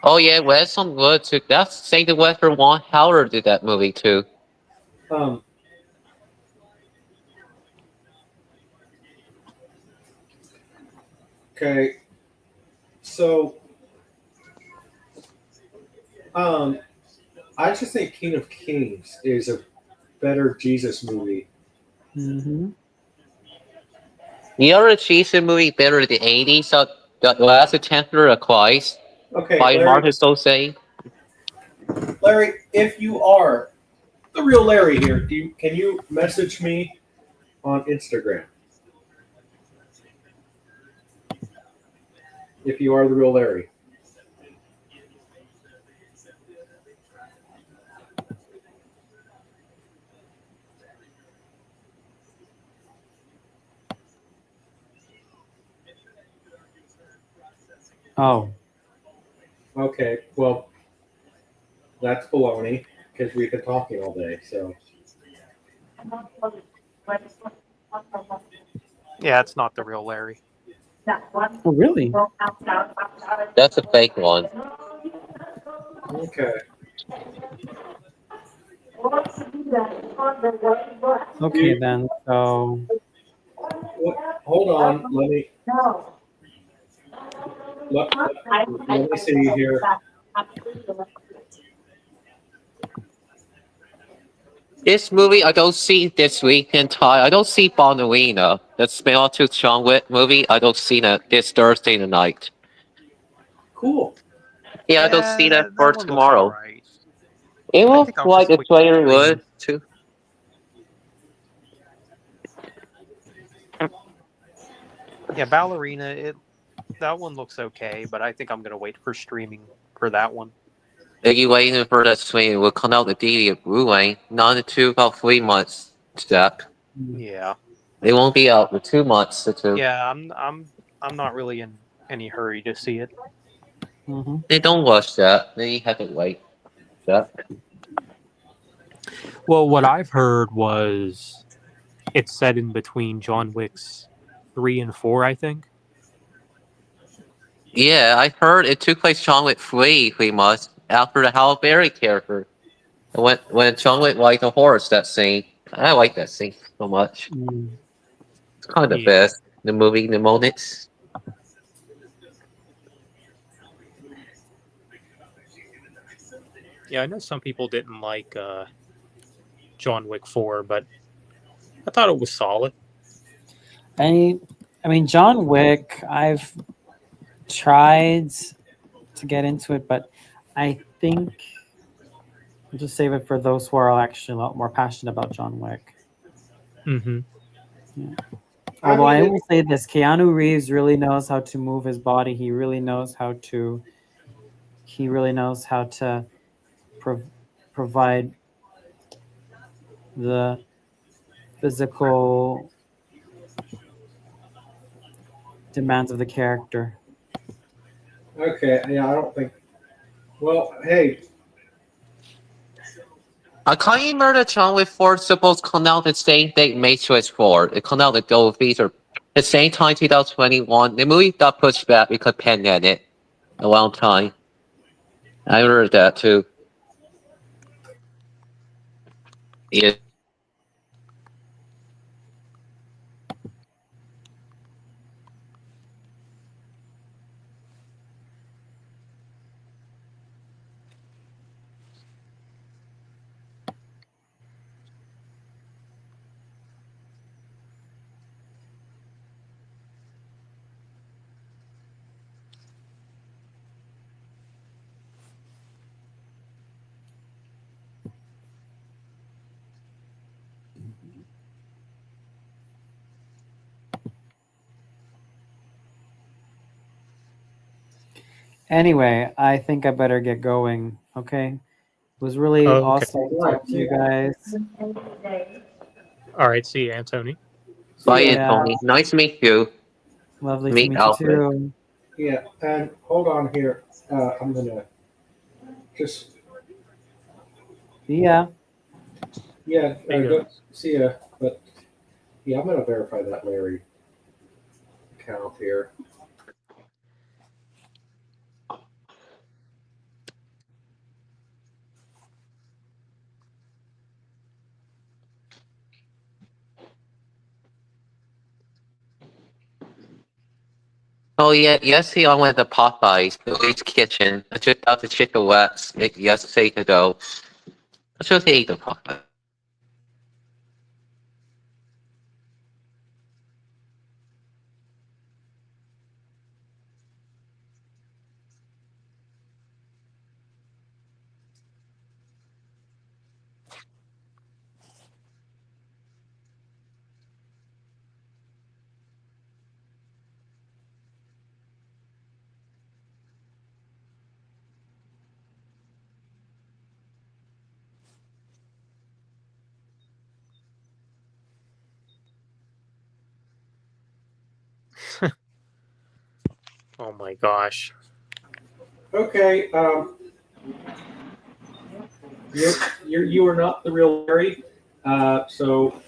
Oh yeah, Ransom Wood too. That's say the Western one. Howard did that movie too. Okay, so I just think King of Kings is a better Jesus movie. Mm-hmm. The other Jesus movie better than the 80s. So the Last Templar of Christ Okay, by Larry, Martin Scorsese. Larry, if you are the real Larry here, can you message me on Instagram? if you are the real Larry. Oh, Okay, well, that's baloney because we've been talking all day. So Yeah, it's not the real Larry. oh, really? That's a fake one. okay, Okay, then. So, hold on. Let me see here. This movie I don't see this week in Thai. I don't see Ballerina. The spin-off to John Wick movie. I don't see that this Thursday night. Cool. Yeah, I don't see that for that one looks all tomorrow. right. It I looks think I'll like just the wait for trailer streaming. would too. Yeah, Ballerina. That one looks okay, but I think I'm gonna wait for streaming for that one. Are you waiting for that swing? It will come out the DVD of Blu-ray. Not into about 3 months. Step. Yeah, It won't be out for 2 months or two. yeah. I'm not really in any hurry to see it. mhm. They don't rush that. They have to wait. Step. Well, what I've heard was it's set in between John Wick's 3 and 4, I think. Yeah, I heard it took place John Wick 3 months after the Halle Berry character. When John Wick rides a horse, that scene. I like that scene so much. Mm. It's kind of the Yeah, best. The movie, the moments. yeah. I know some people didn't like John Wick 4, but I thought it was solid. I mean, John Wick, I've tried to get into it, but I think I'll just save it for those who are actually a lot more passionate about John Wick. Mm-hmm. Although I mean, will say this, Keanu Reeves really knows how to move his body. He really knows how to provide the physical demands of the character. okay, yeah, I don't think. Well, hey, I can't remember that John Wick 4 is supposed to come out the same date Matrix 4. It come out the gold feature. The same time 2021. The movie got pushed back because pandemic. A long time. I heard that too. Yeah. Anyway, I think I better get going. Okay. It was really Oh, okay. awesome to talk to you guys. All right. See you, Anthony. Bye, see ya. Yeah, Anthony. Nice to meet you. lovely to Meet meet you Alfred. too. Yeah, and hold on here. I'm gonna just Yeah. yeah, Hey, go guys. see ya. But yeah, I'm gonna verify that Larry account here. Oh yeah, yesterday I went to Popeyes, the Wade's Kitchen. I just got the chicken wraps yesterday ago. I should eat the Popeyes. Oh my gosh. Okay. You are not the real Larry. So,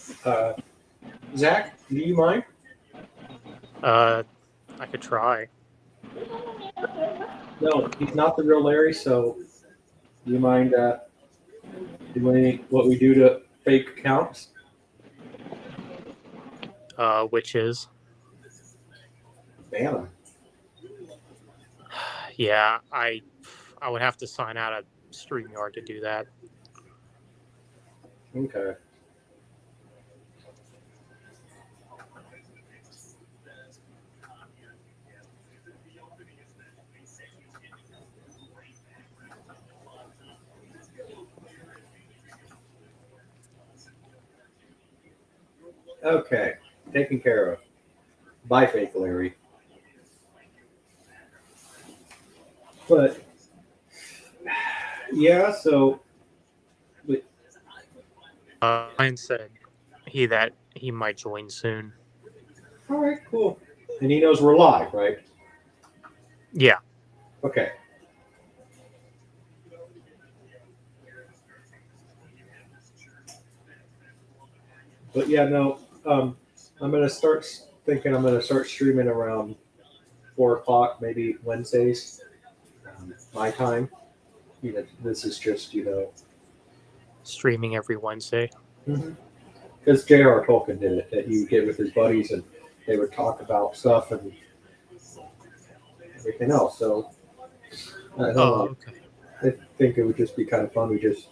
Zach, do you mind? I could try. No, he's not the real Larry. So, do you mind doing what we do to fake accounts? Which is, Ban him. yeah, I would have to sign out of StreamYard to do that. Okay. Okay. Taken care of. Bye, fake Larry. But yeah, so Ryan said he might join soon. all right, cool. And he knows we're live, right? Yeah. Okay. But yeah, no. I'm gonna start thinking. I'm gonna start streaming around 4 o'clock, maybe Wednesdays, my time. This is just Streaming every Wednesday. because J.R. Tolkien did it. That he would get with his buddies and they would talk about stuff and everything else. So I don't know. Okay. I think it would just be kind of fun. We just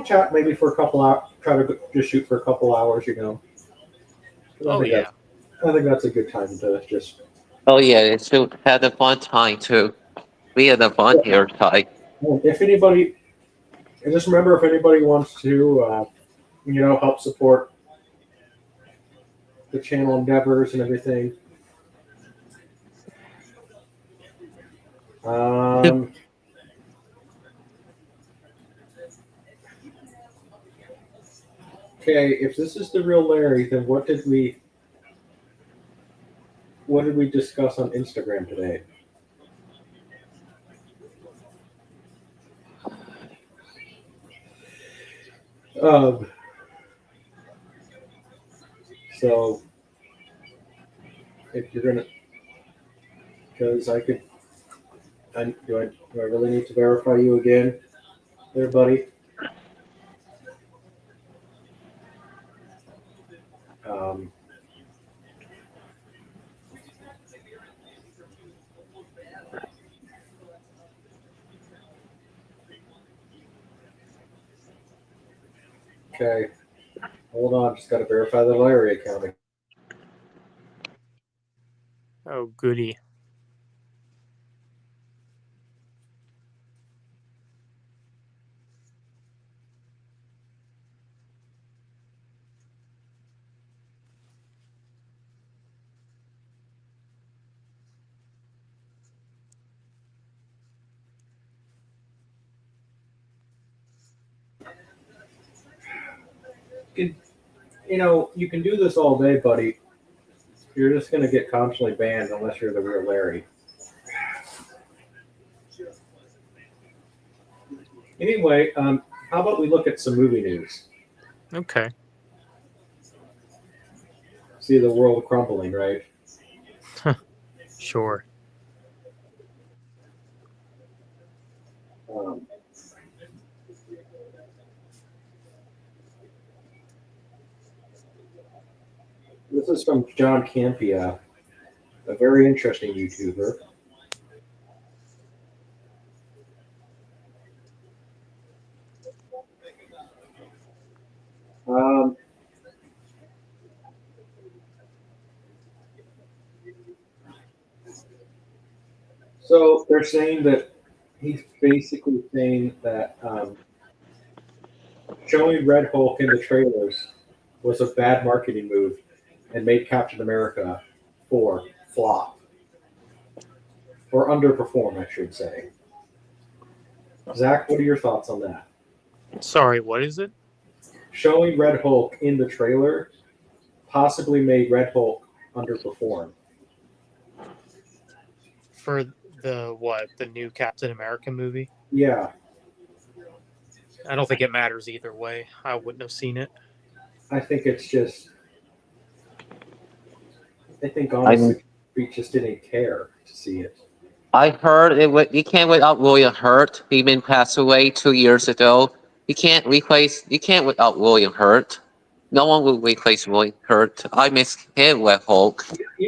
chat maybe for a couple hours. Try to just shoot for a couple hours. 'Cause Oh yeah. I think that's a good time to just. Oh yeah, it's still had a fun time too. We had a fun here, Ty. If anybody, and just remember, if anybody wants to, help support the channel endeavors and everything. Okay, if this is the real Larry, then what did we discuss on Instagram today? So if you're gonna, because do I really need to verify you again, there, buddy? Um, okay, hold on, just got to verify the Larry account. Oh goody. You can do this all day, buddy. You're just gonna get constantly banned unless you're the real Larry. Anyway, how about we look at some movie news? Okay. See the world crumbling, right? Sure. Um, this is from John Campia, a very interesting YouTuber. Um, so they're saying that he's basically saying that showing Red Hulk in the trailers was a bad marketing move and made Captain America 4 flop or underperform, I should say. Zach, what are your thoughts on that? Sorry, what is it? Showing Red Hulk in the trailer possibly made Red Hulk underperform. For the new Captain America movie? Yeah, I don't think it matters either way. I wouldn't have seen it. I think it's just. I think I'm honestly, we just didn't care to see it. I heard you can't without William Hurt. He been passed away 2 years ago. You can't without William Hurt. No one will replace William Hurt. I miss him with Hulk.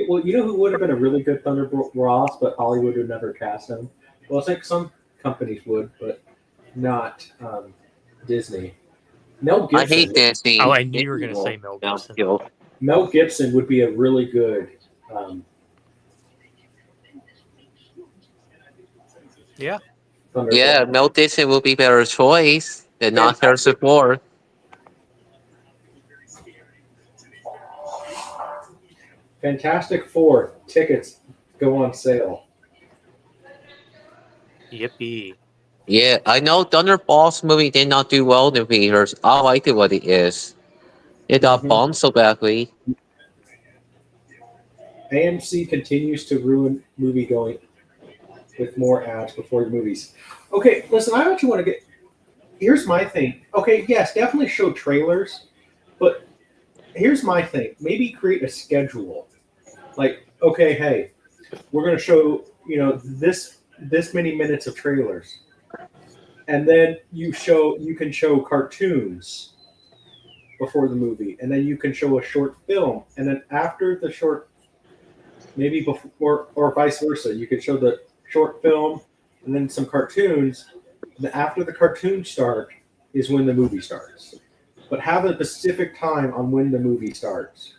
Well, you know who would have been a really good Thunderbolt Ross, but Hollywood would never cast him. Well, it's like some companies would, but not Disney. Mel I hate Gibson. Disney. Oh, I knew you were going to say Mel No, Gibson. Gil. Mel Gibson would be a really good. Yeah. Thunderbolt. Yeah, Mel Gibson will be better choice than not Harrison Ford. Fantastic Four tickets go on sale. Yippee. Yeah, I know Thunderbolts movie did not do well in the theaters. I liked it what it is. It got Mhm. bombed so badly. AMC continues to ruin movie going with more ads before the movies. Okay, listen, I actually want to get. Here's my thing. Okay, yes, definitely show trailers, but here's my thing. Maybe create a schedule. Like, okay, hey, we're going to show this many minutes of trailers, and then you can show cartoons before the movie, and then you can show a short film, and then after the short, maybe before or vice versa, you could show the short film and then some cartoons. And then after the cartoons start is when the movie starts, but have a specific time on when the movie starts.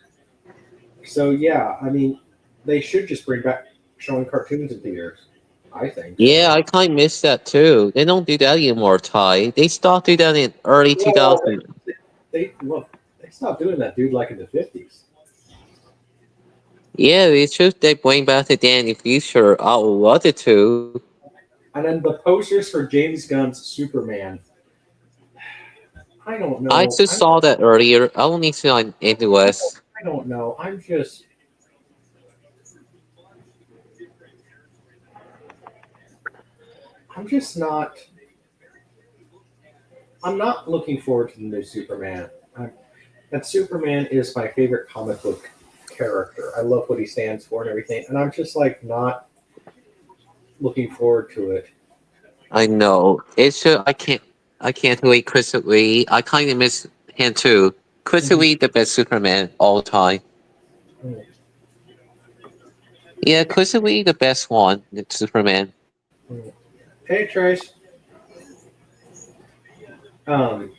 So yeah, I mean, they should just bring back showing cartoons in theaters. I think. Yeah, I kind of miss that too. They don't do that anymore, Ty. They stopped doing that in early Well, 2000s. they stopped doing that, dude. Like in the 50s. Yeah, it's just they bring back the Danny Future. I would love it to. And then the posters for James Gunn's Superman. I don't know. I just saw that earlier. I only see on in the West. I don't know. I'm just not. I'm not looking forward to the new Superman. That Superman is my favorite comic book character. I love what he stands for and everything, and I'm just like not looking forward to it. I know. It's just I can't wait Christopher Lee. I kind of miss him too. Christopher Lee, the best Superman all the time. Mm. Yeah, Christopher Lee, the best one. It's Superman. Hey, Trace. What?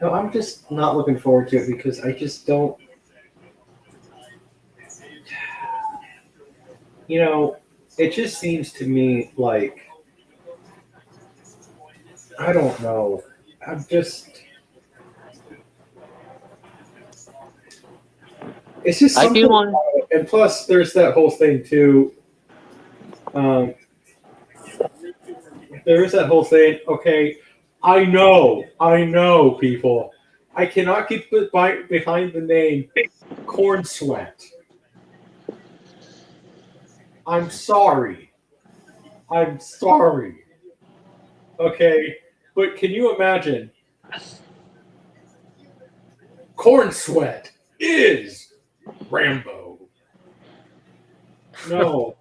No, I'm just not looking forward to it because I just don't. It just seems to me like I don't know. I'm just. It's just I something. do want. And plus, there's that whole thing too. There is that whole thing. Okay, I know, people. I cannot get behind the name Corn Sweat. I'm sorry. Okay, but can you imagine? Corn Sweat is Rambo. No.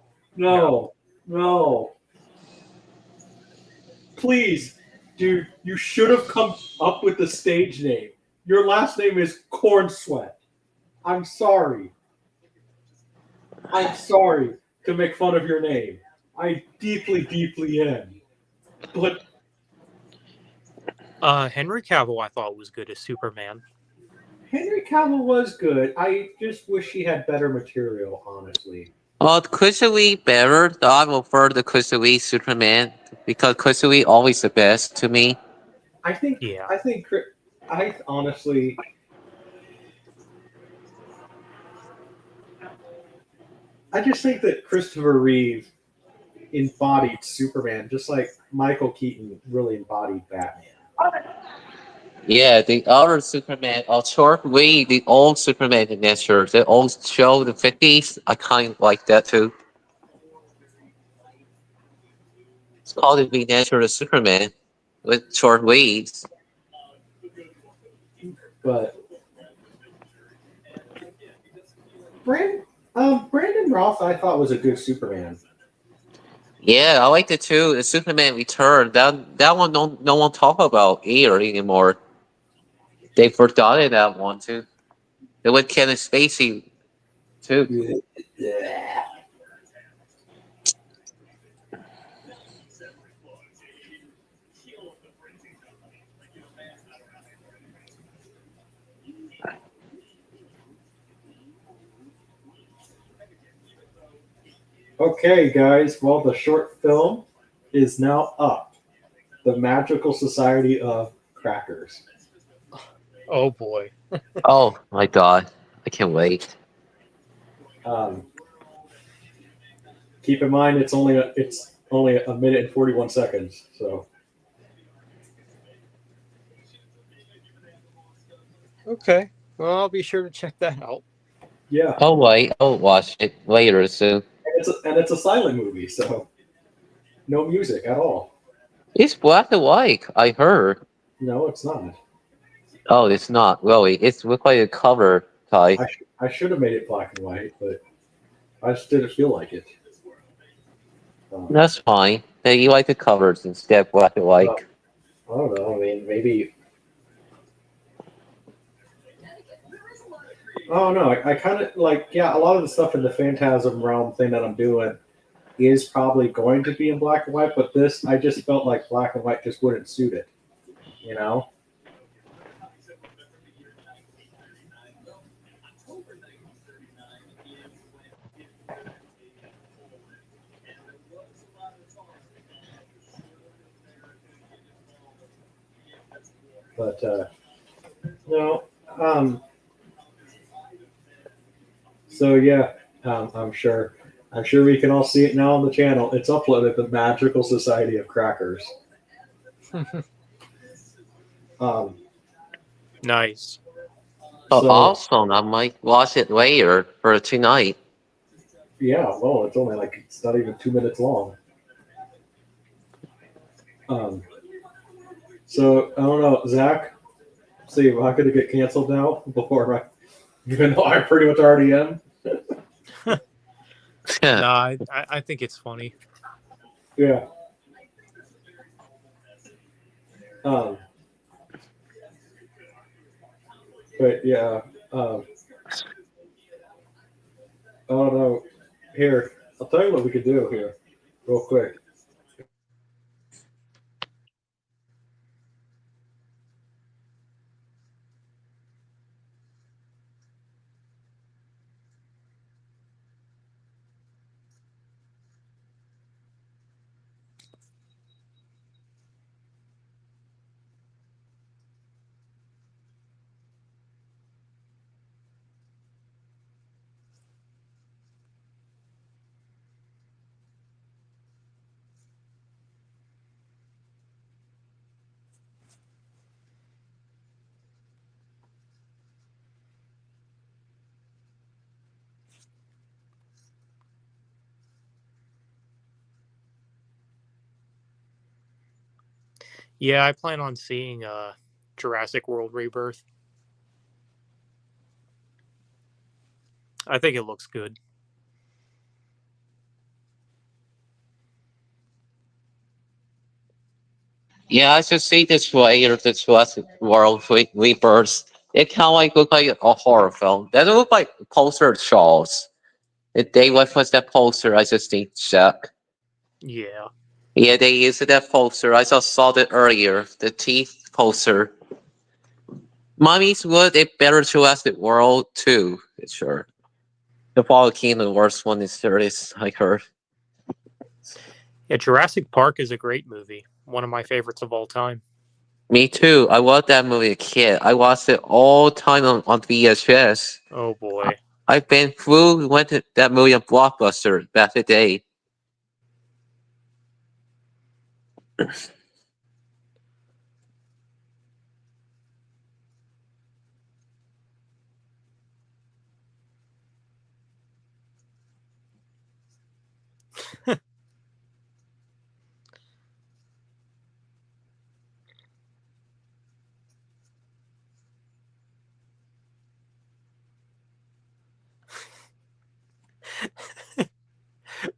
Please, dude, you should have come up with the stage name. Your last name is Corn Sweat. I'm sorry. To make fun of your name. I deeply, deeply am. But Henry Cavill, I thought was good as Superman. Henry Cavill was good. I just wish he had better material, honestly. Christopher Lee better. Though I prefer the Christopher Lee Superman because Christopher Lee always the best to me. I honestly. I just think that Christopher Reeve embodied Superman, just like Michael Keaton really embodied Batman. Yeah, the other Superman, short way, the old Superman adventure, the old show, the 50s, I kind of like that too. It's called the Adventure of Superman with short waves. But Brandon Routh, I thought was a good Superman. Yeah, I like it too. The Superman Return. That one no one talk about either anymore. They forgotten that one too. They went Kevin Spacey too. Yeah. Okay, guys. Well, the short film is now up. The Magical Society of Crackers. Oh boy. Oh my god, I can't wait. Um, keep in mind, it's only a minute and 41 seconds. So Okay. Well, I'll be sure to check that out. yeah, Oh wait, I'll watch it later soon. and it's a silent movie, so no music at all. It's black and white. I heard. No, it's not. Oh, it's not really. It's look like a cover type. I should have made it black and white, but I just didn't feel like it. That's fine. Hey, you like the covers instead of black and white. I don't know. I mean, maybe. Oh no, I kind of like, yeah, a lot of the stuff in the Phantasm realm thing that I'm doing is probably going to be in black and white, but this I just felt like black and white just wouldn't suit it, you know. But no, so yeah, I'm sure we can all see it now on the channel. It's uploaded, the Magical Society of Crackers. Um, Nice. Oh, so awesome! I might watch it later for tonight. yeah, well, it's only like it's not even 2 minutes long. Um, so I don't know, Zach. See, am I going to get canceled now before I, even though I pretty much already am? No, I think it's funny. Yeah. Um, but yeah, I don't know. Here, I'll tell you what we could do here, real quick. Yeah, I plan on seeing Jurassic World Rebirth. I think it looks good. Yeah, I should see this later. This Jurassic World Rebirth. It kind of like look like a horror film. Doesn't look like poster Charles. If they was that poster, I just need to check. Yeah. Yeah, they used that poster. I just saw it earlier. The teeth poster. Mommy's would a better Jurassic World too. Sure. The Fall King, the worst one is serious. I heard. Yeah, Jurassic Park is a great movie. One of my favorites of all time. Me too. I watched that movie as a kid. I watched it all time on VHS. Oh boy. I've been through went to that movie on Blockbuster back in the day.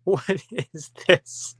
What is this?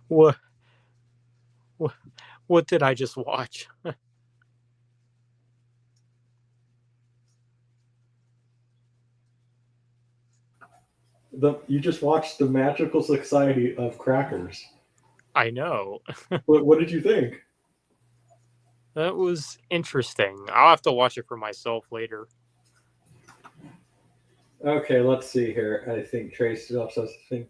what, what what did I just watch? You just watched the Magical Society of Crackers. I know. What did you think? That was interesting. I'll have to watch it for myself later. Okay, let's see here. I think Trace up says the thing.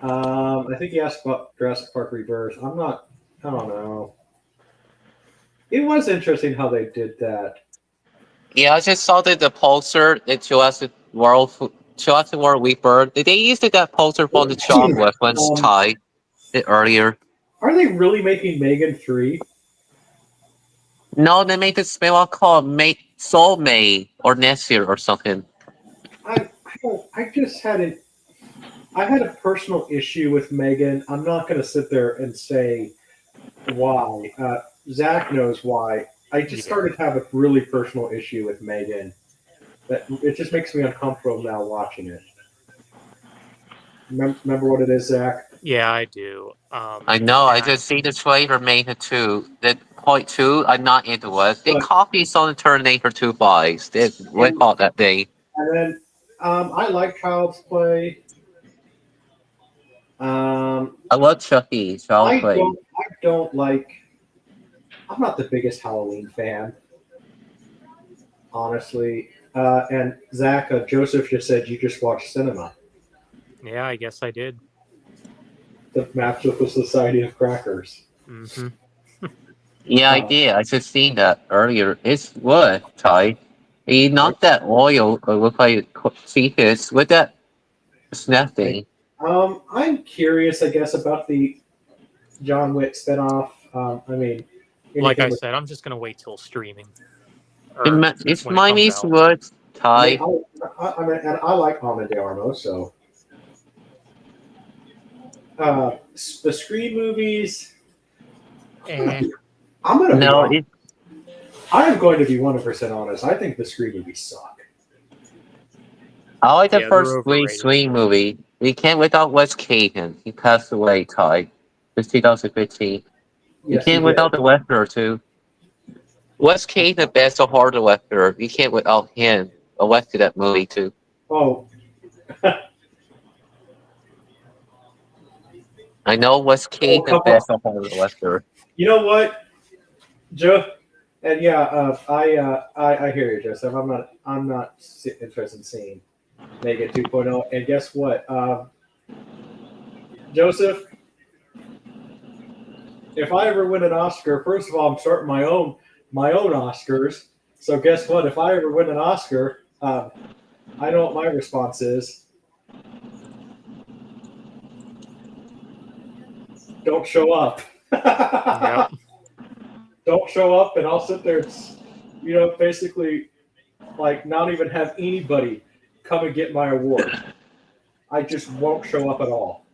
I think he asked about Jurassic Park Rebirth. I don't know. It was interesting how they did that. Yeah, I just saw the poster, the Jurassic World Rebirth. They used that poster for the John Reference tie earlier. Are they really making Megan 3? No, they made this spin-off called Soulmate or next year or something. I had a personal issue with Megan. I'm not going to sit there and say why. Zach knows why. I just started to have a really personal issue with Megan. That it just makes me uncomfortable now watching it. Remember what it is, Zach? Yeah, I do. I know. I just see the trailer made it too. That point two, I'm not into it. They copied some of the Terminator 2 buys. They went out that day. And then I like Child's Play. I love Chucky. Child's Play. I don't like. I'm not the biggest Halloween fan, honestly. And Zach, Joseph just said you just watched cinema. Yeah, I guess I did. The Magical Society of Crackers. Mm-hmm. Yeah, I did. I just seen that earlier. It's what, Ty? He knocked that oil look like fetus with that snap thing. I'm curious, I guess, about the John Wick spinoff. Like I said, I'm just gonna wait till streaming. It's Miami's Woods, Ty. And I like Ana de Armas, so the Scream movies. Eh. I'm gonna be I am going to be 100% honest. I think the Scream movies suck. I like the first Scream movie. We can't without Wes Craven. He passed away, Ty. It's 2015. You can't without the Western too. Wes Craven, the best of horror Western. You can't without him. I went to that movie too. Oh. I know Wes Craven, the best of horror Western. You know what, Joe? And yeah, I hear you, Joseph. I'm not interested in seeing Megan 2.0. And guess what, Joseph? If I ever win an Oscar, first of all, I'm starting my own Oscars. So guess what? If I ever win an Oscar, I know what my response is. Don't show up. Yep. Don't show up, and I'll sit there, basically, like, not even have anybody come and get my award. I just won't show up at all.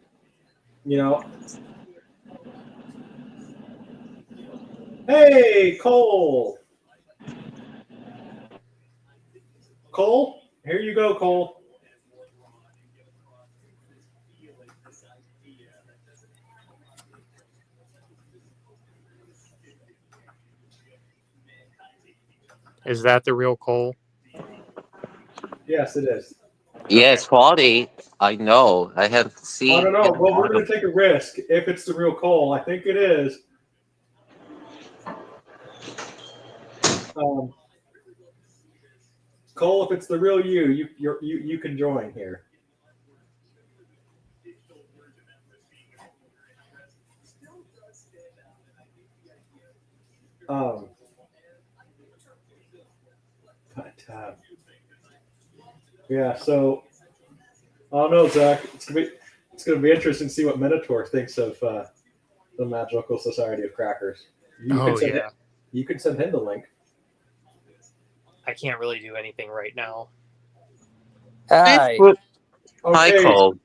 Hey, Cole. Cole, here you go, Cole. Is that the real Cole? Yes, it is. Yes, quality. I know. I have seen. I don't know. Well, we're going to take a risk if it's the real Cole. I think it is. Cole, if it's the real you can join here. Um, but yeah, so I don't know, Zach. It's gonna be interesting to see what Minotaur thinks of the Magical Society of Crackers. You can send him the link. I can't really do anything right now. Hi. Hi, Okay. Cole.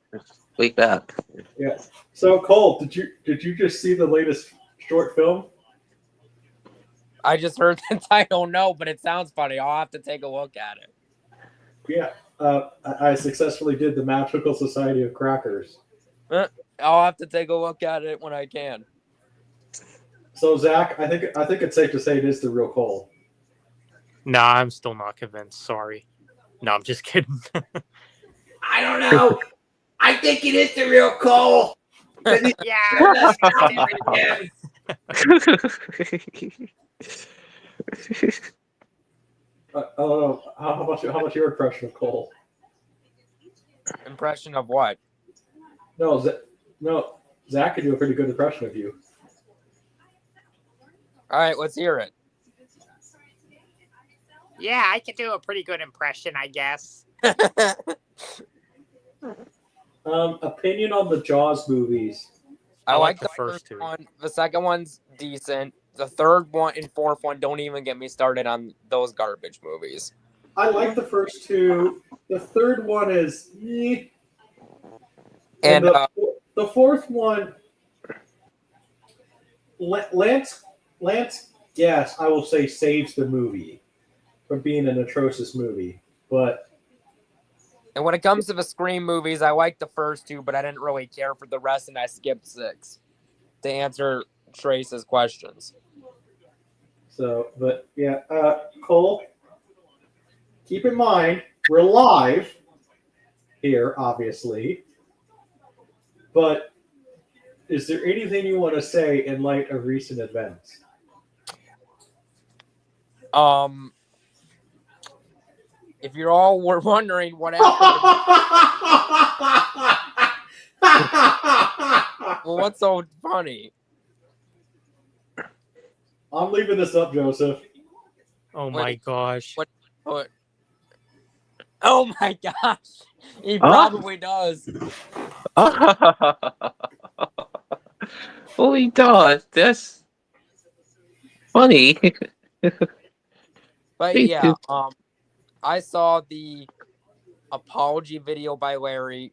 Wake back. Yeah. So Cole, did you just see the latest short film? I just heard the title, no, but it sounds funny. I'll have to take a look at it. Yeah. I successfully did the Magical Society of Crackers. I'll have to take a look at it when I can. So Zach, I think it's safe to say it is the real Cole. Nah, I'm still not convinced. Sorry. No, I'm just kidding. I don't know. I think it is the real Cole. Yeah. Oh, how much your impression of Cole? Impression of what? No, Zach could do a pretty good impression of you. All right, let's hear it. Yeah, I can do a pretty good impression, I guess. Opinion on the Jaws movies. I like the the first first two. one. The second one's decent. The third one and fourth one, don't even get me started on those garbage movies. I like the first two. The third one is eh. And the fourth one, Lance, yes, I will say saves the movie from being an atrocious movie. But when it comes to the Scream movies, I like the first two, but I didn't really care for the rest, and I skipped 6 to answer Trace's questions. so, but yeah, Cole, keep in mind we're live here, obviously. But is there anything you want to say in light of recent events? If you're all were wondering what happened, well, what's so funny? I'm leaving this up, Joseph. Oh my gosh. What? Oh my gosh, he probably does. Oh, he does. That's funny. But yeah, I saw the apology video by Larry.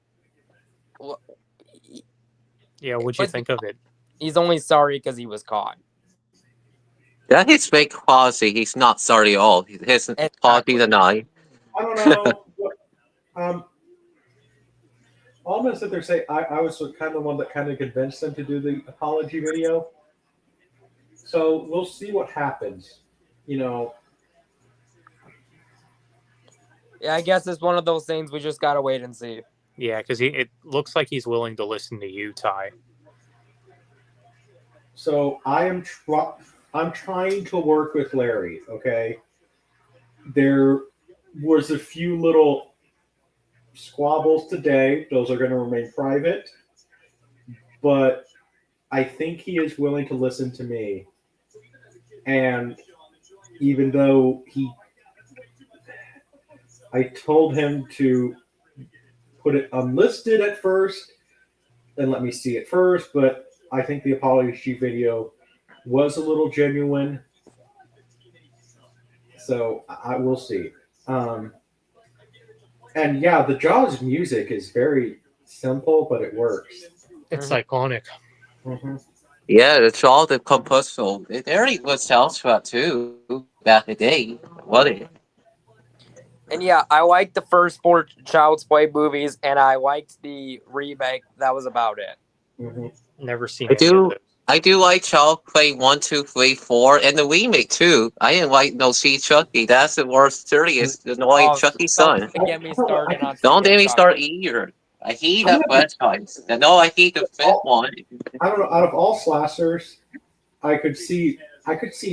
Yeah, what'd you think of it? He's only sorry because he was caught. That is fake policy. He's not sorry at all. His policy denied. I don't know. All I'm gonna sit there and say I was kind of the one that kind of convinced them to do the apology video. So we'll see what happens. You know. Yeah, I guess it's one of those things we just gotta wait and see. Yeah, because it looks like he's willing to listen to you, Ty. So I'm trying to work with Larry. Okay. There was a few little squabbles today. Those are going to remain private. But I think he is willing to listen to me. And even though I told him to put it unlisted at first and let me see it first, but I think the apology video was a little genuine. So I will see. And yeah, the Jaws music is very simple, but it works. It's iconic. Mm-hmm. Yeah, it's all the composable. There was soundtrack too back in the day. What it? And yeah, I liked the first 4 Child's Play movies, and I liked the remake. That was about it. Mm-hmm. Never seen I any of do. those. I do like Child Play 1, 2, 3, 4, and the remake too. I didn't like No See Chucky. That's the worst, dirtiest, annoying Oh, Chucky don't son. get me started on Don't seeing let me Chucky. start either. I hate I'm that gonna franchise. I know I hate the fifth one. I don't know. Out of all slashers, I could see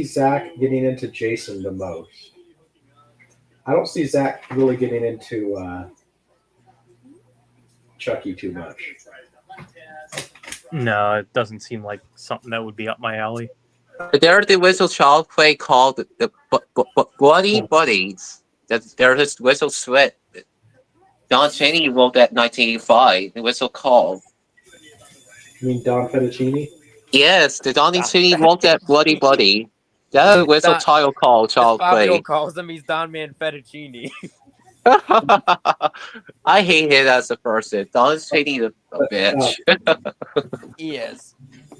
Zach getting into Jason the most. I don't see Zach really getting into Chucky too much. No, it doesn't seem like something that would be up my alley. There's the Whistle Child Play called the Bloody Buddies. There's this Whistle Sweat. Don Chaney wrote that in 1985. The Whistle called. You mean Don Fettuccine? Yes, the Don Chaney wrote that Bloody Buddy. That Whistle Don- Child called As Child Fabio Play. calls him, he's Don Man Fettuccine. I hate it as a person. Don Chaney a bitch. He is.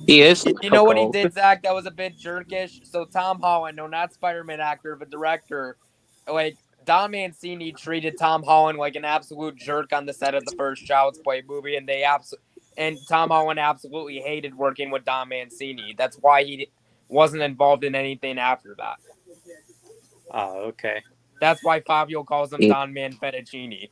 He is. You know what he did, Zach? That was a bit jerkish. So Tom Holland, no, not Spider-Man actor, but director, like Don Mancini treated Tom Holland like an absolute jerk on the set of the first Child's Play movie, and and Tom Holland absolutely hated working with Don Mancini. That's why he wasn't involved in anything after that. Oh, okay. That's why Fabio calls him Yeah. Don Man Fettuccine.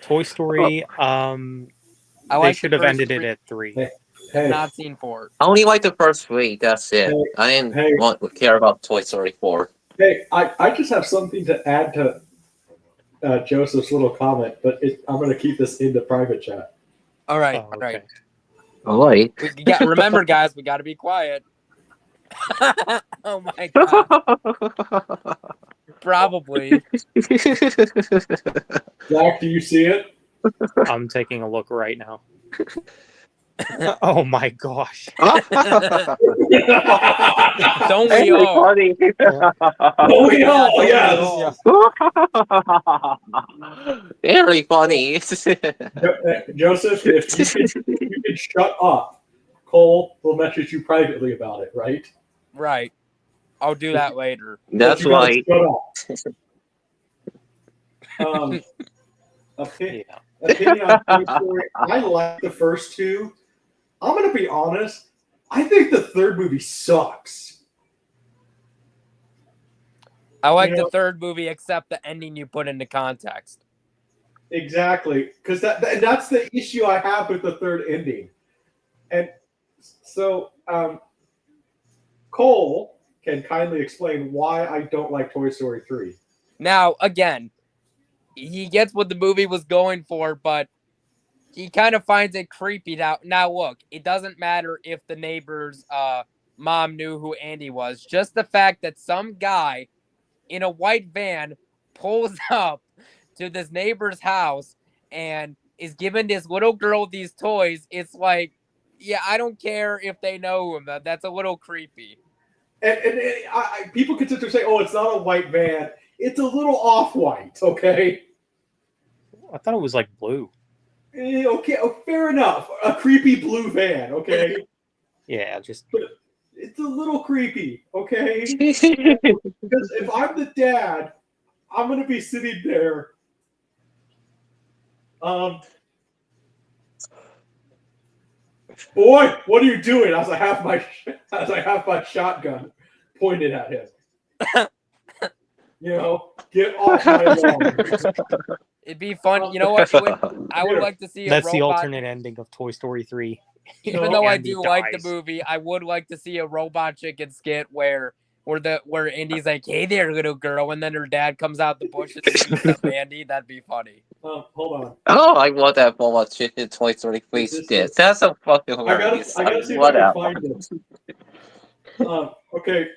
Toy Story. I They like should the have first ended it three. at 3. Hey, Not seen 4. I only like the first 3. That's it. Hey, I didn't hey. care about Toy Story 4. hey, I just have something to add to Joseph's little comment, but I'm going to keep this in the private chat. All right, Oh, all right. okay. All right. Remember, guys, we got to be quiet. Oh my god. Probably. Zach, do you see it? I'm taking a look right now. Oh my gosh. Don't we all? Funny. Oh, we all, Don't we all? Very funny. Joseph, if you can shut up, Cole will message you privately about it, right? Right. I'll do that later. That's But you gotta right. Shut up. Opinion, Yeah. opinion on Toy Story. I like the first 2. I'm going to be honest. I think the third movie sucks. I like You know- the third movie, except the ending you put into context. Exactly, because that's the issue I have with the third ending. And so Cole can kindly explain why I don't like Toy Story 3. Now, again, he gets what the movie was going for, but he kind of finds it creepy now. Now, look, it doesn't matter if the neighbor's mom knew who Andy was. Just the fact that some guy in a white van pulls up to this neighbor's house and is giving this little girl these toys. It's like, yeah, I don't care if they know him. That's a little creepy. And people continue to say, "Oh, it's not a white van; it's a little off-white." Okay. I thought it was like blue. Okay, fair enough. A creepy blue van, okay? Yeah, just It's a little creepy, okay? Because if I'm the dad, I'm gonna be sitting there. Boy, what are you doing? As I have my shotgun pointed at him. Get off my lawn. It'd be fun. You know what? I would like to see a that's robot. the alternate ending of Toy Story 3. Even though I Andy do like the dies. movie, I would like to see a robot chicken skit where Andy's like, "Hey there, little girl," and then her dad comes out the bushes and shoots up Andy. That'd be funny. Hold on. Oh, I want that Bulma chicken Toy Story 3 skit. That's so fucking I gotta hilarious. see if I can Whatever. find this. Okay.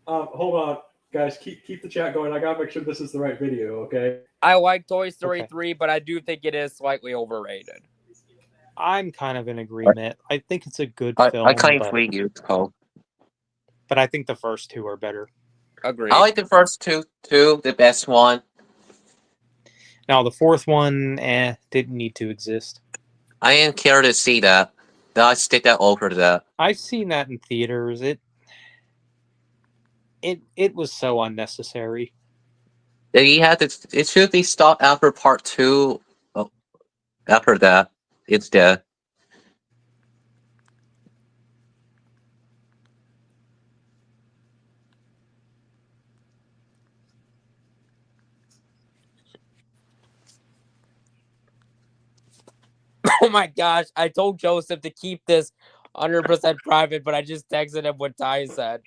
Hold on, guys. Keep the chat going. I gotta make sure this is the right video. Okay. I like Toy Story Okay. 3, but I do think it is slightly overrated. I'm kind of in agreement. I think it's a good film, I can't but, read you, Cole. but I think the first 2 are better. Agreed. I like the first two, the best one. Now the fourth one, didn't need to exist. I didn't care to see that. I stick that over that. I've seen that in theaters. It was so unnecessary. He had to. It should be stopped after part 2. Oh, after that, it's dead. Oh my gosh, I told Joseph to keep this 100% private, but I just texted him what Ty said.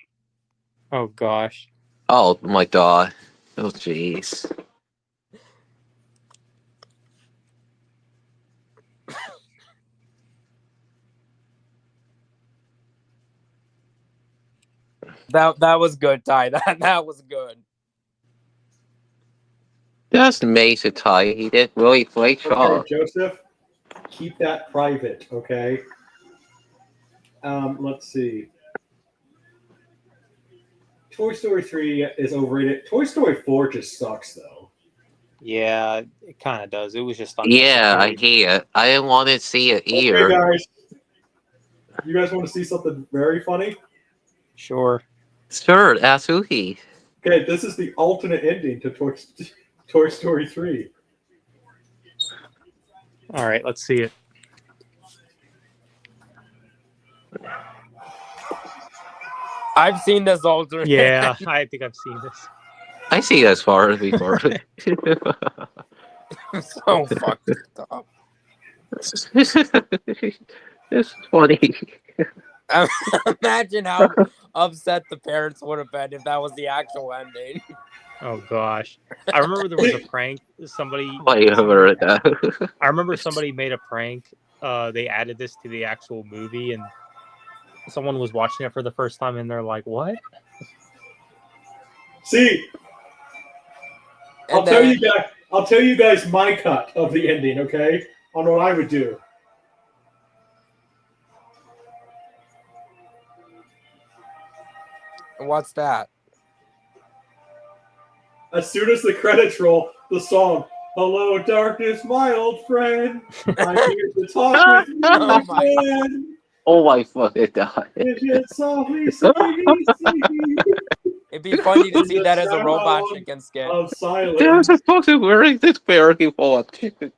Oh gosh. Oh my god. Oh jeez. That was good, Ty. That was good. That's amazing, Ty. He did really great job. Okay, Joseph, keep that private, okay? Let's see. Toy Story 3 is overrated. Toy Story 4 just sucks, though. Yeah, it kind of does. It was just Yeah, I unnecessary. hate it. I didn't want to see it Okay, either. guys. You guys want to see something very funny? Sure. Sure, Asuhi. Okay, this is the alternate ending to Toy Story 3. All right, let's see it. I've seen this alternate. Yeah, I think I've seen this. I see as far before. So fucked up. It's funny. Imagine how upset the parents would have been if that was the actual ending. Oh gosh, I remember there was a prank. Somebody. Whatever that. I remember somebody made a prank. They added this to the actual movie, and someone was watching it for the first time, and they're like, "What?" See, And I'll tell you guys my cut of the ending, okay? On what I would do. What's that? As soon as the credits roll, the song "Hello, Darkness, My Old Friend." I'm here to talk with you Oh my again. Oh my fucking god. Pigeon softly singing, singing It'd be funny to see that as a robot chicken skit. of silence. There's a fucking wearing this barracky full of chicken.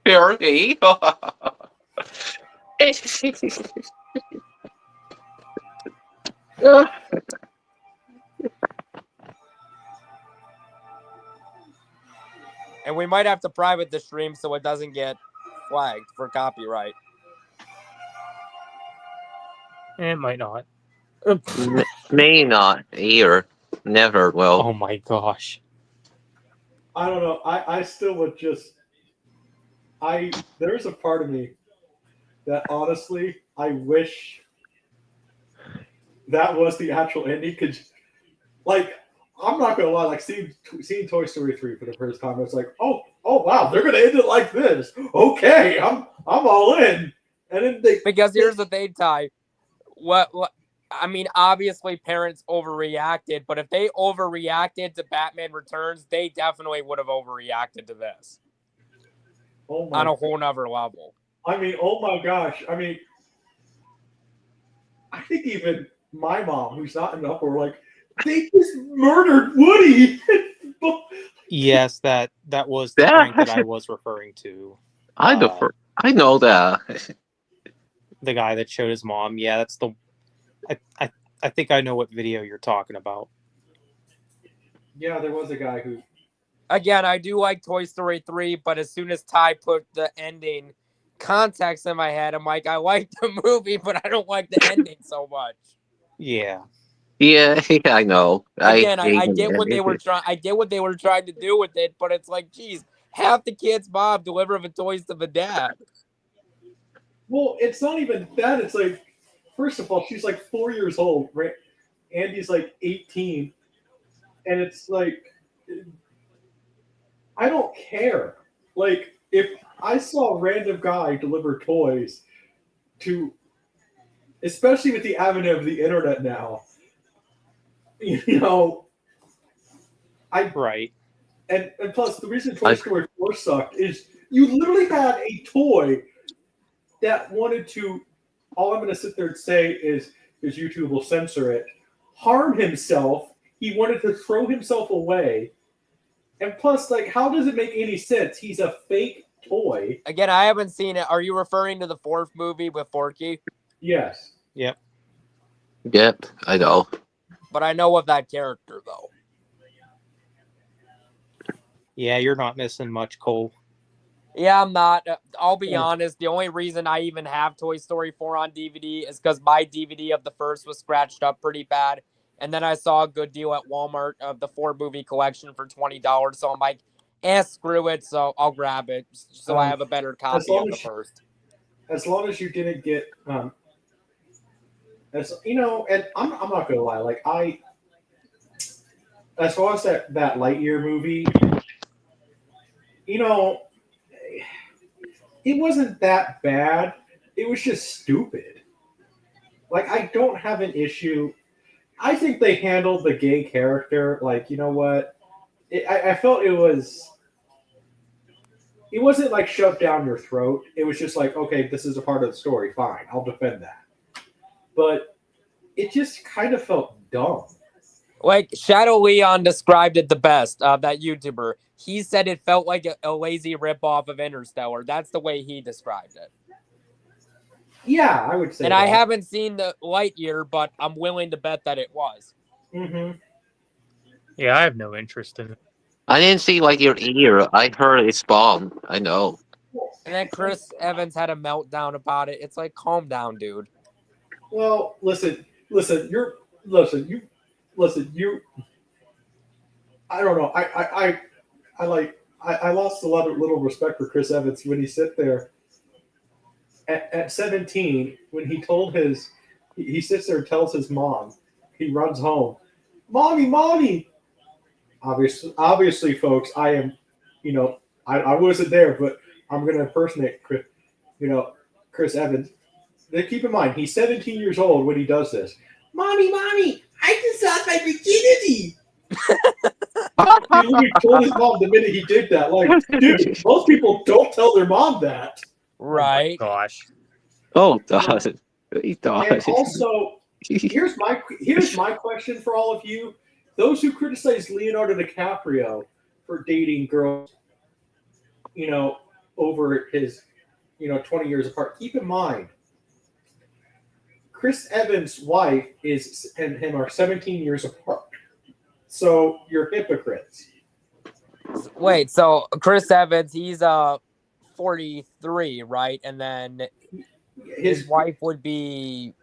Barracky? And we might have to private the stream so it doesn't get flagged for copyright. It might not. May not here. Never will. Oh my gosh. I don't know. I still would just. There's a part of me that honestly I wish that was the actual ending. Cause like I'm not gonna lie, like seeing Toy Story 3 for the first time, it's like, oh wow, they're gonna end it like this. Okay, I'm all in. And then Because here's the thing, Ty. What I mean, obviously parents overreacted, but if they overreacted to Batman Returns, they definitely would have overreacted to this on a whole nother level. I mean, oh my gosh. I mean, I think even my mom, who's not in the upper, like, they just murdered Woody. Yes, that was the prank that I was referring to. I know that. The guy that showed his mom. Yeah, that's the. I think I know what video you're talking about. Yeah, there was a guy who. Again, I do like Toy Story 3, but as soon as Ty put the ending context in my head, I'm like, I like the movie, but I don't like the ending so much. Yeah. Yeah, I know. Again, I get what they were trying. I get what they were trying to do with it, but it's like, geez, half the kid's mom delivering the toys to the dad. Well, it's not even that. It's like, first of all, she's like 4 years old. Right? Andy's like 18, and it's like, I don't care. Like, if I saw a random guy deliver toys to, especially with the avenue of the internet now, You know, Right. and plus the reason Toy Story 4 sucked is you literally had a toy that wanted to. All I'm going to sit there and say is, because YouTube will censor it, harm himself. He wanted to throw himself away, and plus, like, how does it make any sense? He's a fake toy. Again, I haven't seen it. Are you referring to the fourth movie with Forky? Yes. Yep. Yep, I know. But I know of that character, though. Yeah, you're not missing much, Cole. Yeah, I'm not. I'll be Yeah. honest. The only reason I even have Toy Story 4 on DVD is because my DVD of the first was scratched up pretty bad. And then I saw a good deal at Walmart of the 4-movie collection for $20. So I'm like, screw it. So I'll grab it. So I have a better copy of the first. As long as you didn't get, as you know, and I'm not gonna lie, like as far as that Lightyear movie, you know, it wasn't that bad. It was just stupid. Like, I don't have an issue. I think they handled the gay character, like, you know what? I felt it wasn't like shoved down your throat. It was just like, okay, this is a part of the story. Fine, I'll defend that. But it just kind of felt dumb. Like Shadow Leon described it the best, that YouTuber. He said it felt like a lazy ripoff of Interstellar. That's the way he described it. Yeah, I would say And that. I haven't seen the Lightyear, but I'm willing to bet that it was. Mm-hmm. Yeah, I have no interest in it. I didn't see like your ear. I heard it's bomb. I know. And then Chris Evans had a meltdown about it. It's like, calm down, dude. Well, listen. You. I don't know. I lost a lot of little respect for Chris Evans when he sit there at 17 when he sits there and tells his mom, he runs home, mommy. Obviously, folks, I am, I wasn't there, but I'm gonna impersonate Chris Evans. Then keep in mind he's 17 years old when he does this. Mommy, I just lost my virginity. He literally told his mom the minute he did that. Like, dude, most people don't tell their mom that. Right. Oh gosh. Oh God. He thought. And also, here's my question for all of you: those who criticize Leonardo DiCaprio for dating girls, over his, 20 years apart. Keep in mind, Chris Evans' wife and him are 17 years apart. So you're hypocrites. Wait, so Chris Evans, he's 43, right? And then his wife would be.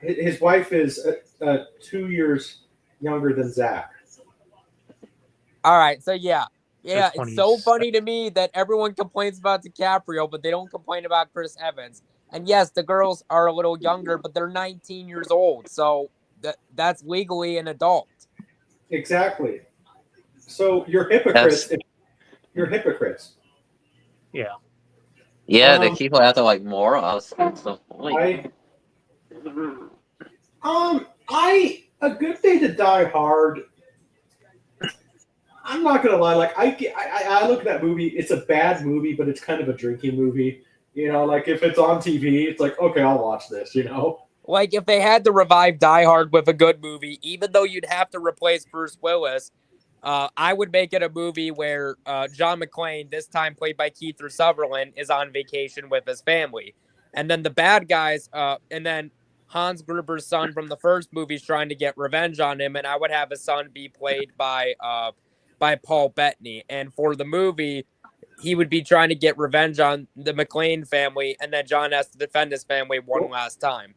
His wife is 2 years younger than Zach. All right, so yeah, it's so 27. funny to me that everyone complains about DiCaprio, but they don't complain about Chris Evans. And yes, the girls are a little younger, but they're 19 years old, so that's legally an adult. Exactly. So you're hypocrites. You're hypocrites. Yeah. Yeah, they keep after like more us. That's the point. A Good Day to Die Hard. I'm not gonna lie. Like I look at that movie. It's a bad movie, but it's kind of a drinking movie. Like if it's on TV, it's like, okay, I'll watch this. Like if they had to revive Die Hard with a good movie, even though you'd have to replace Bruce Willis, I would make it a movie where John McClane, this time played by Kiefer Sutherland, is on vacation with his family. And then the bad guys, and then Hans Gruber's son from the first movie is trying to get revenge on him, and I would have his son be played by Paul Bettany. And for the movie, he would be trying to get revenge on the McClane family, and then John has to defend his family one last time.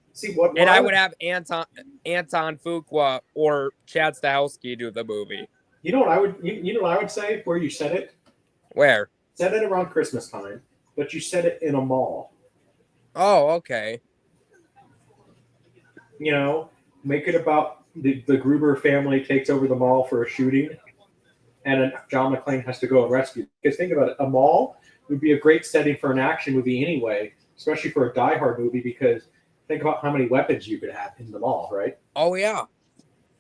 I would have Anton Fuqua or Chad Stahelski do the movie. You know what I would? You know what I would say? Where you said it? Where? Said it around Christmas time, but you said it in a mall. Oh, okay. Make it about the Gruber family takes over the mall for a shooting, and John McClane has to go and rescue. Because think about it, a mall would be a great setting for an action movie anyway, especially for a Die Hard movie. Because think about how many weapons you could have in the mall, right? Oh yeah.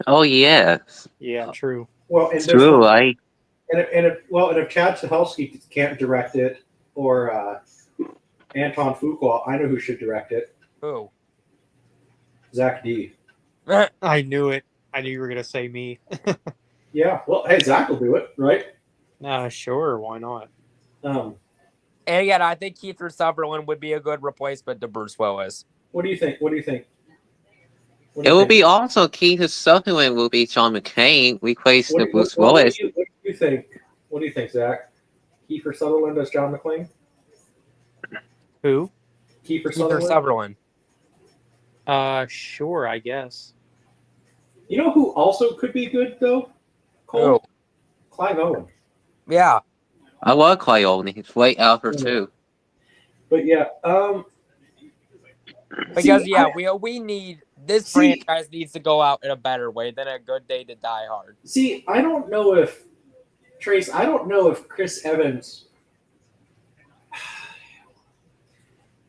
Oh yeah, Yeah, true. Well, and there's true. I if Chad Stahelski can't direct it, or Anton Fuqua, I know who should direct it. Who? Zach D. I knew it. I knew you were gonna say me. Yeah. Well, hey, Zach will do it, right? Sure. Why not? Um, And again, I think Kiefer Sutherland would be a good replacement to Bruce Willis. what do you think? What do you think? What do it you will think? be also key to Sutherland will be John McClane replace What the do, Bruce what Willis. do you think? What do you think, Zach? Kiefer Sutherland as John McClane? Who? Kiefer Kiefer Sutherland? Sutherland. Sure. I guess. You know who also could be good though? Cole? Clive Owen. Yeah. I love Clayoni. He's way out here Yeah. too. But yeah, Because see, we need this See- franchise needs to go out in a better way than A Good Day to Die Hard. I don't know if Trace. I don't know if Chris Evans.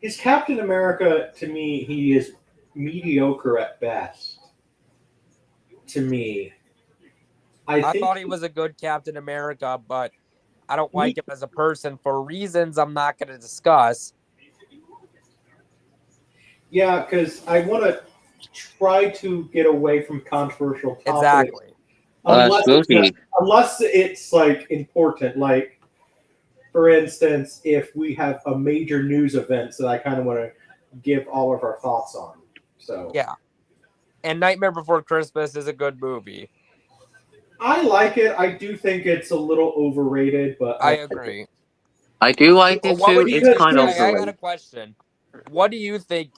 His Captain America, to me, he is mediocre at best. To me, I think thought he was a good Captain America, but I don't like him as a person for reasons I'm not going to discuss. Yeah, because I want to try to get away from controversial topics. Exactly. Unless it's like important, like for instance, if we have a major news event that I kind of want to give all of our thoughts on. So Yeah. And Nightmare Before Christmas is a good movie. I like it. I do think it's a little overrated, but I agree. I do like it What too. would you It's think? kind of I got a overrated. question. What do you think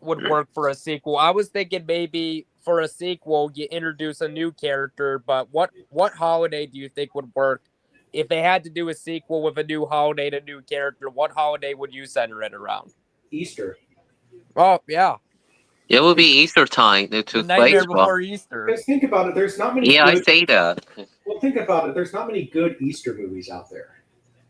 would work for a sequel? I was thinking maybe for a sequel you introduce a new character, but what holiday do you think would work? If they had to do a sequel with a new holiday and a new character, what holiday would you center it around? Easter. Oh, yeah. It will be Easter time to The place. Nightmare Well, Before Easter. Because think about it, there's not many. yeah, I good, say that. Well, think about it. There's not many good Easter movies out there.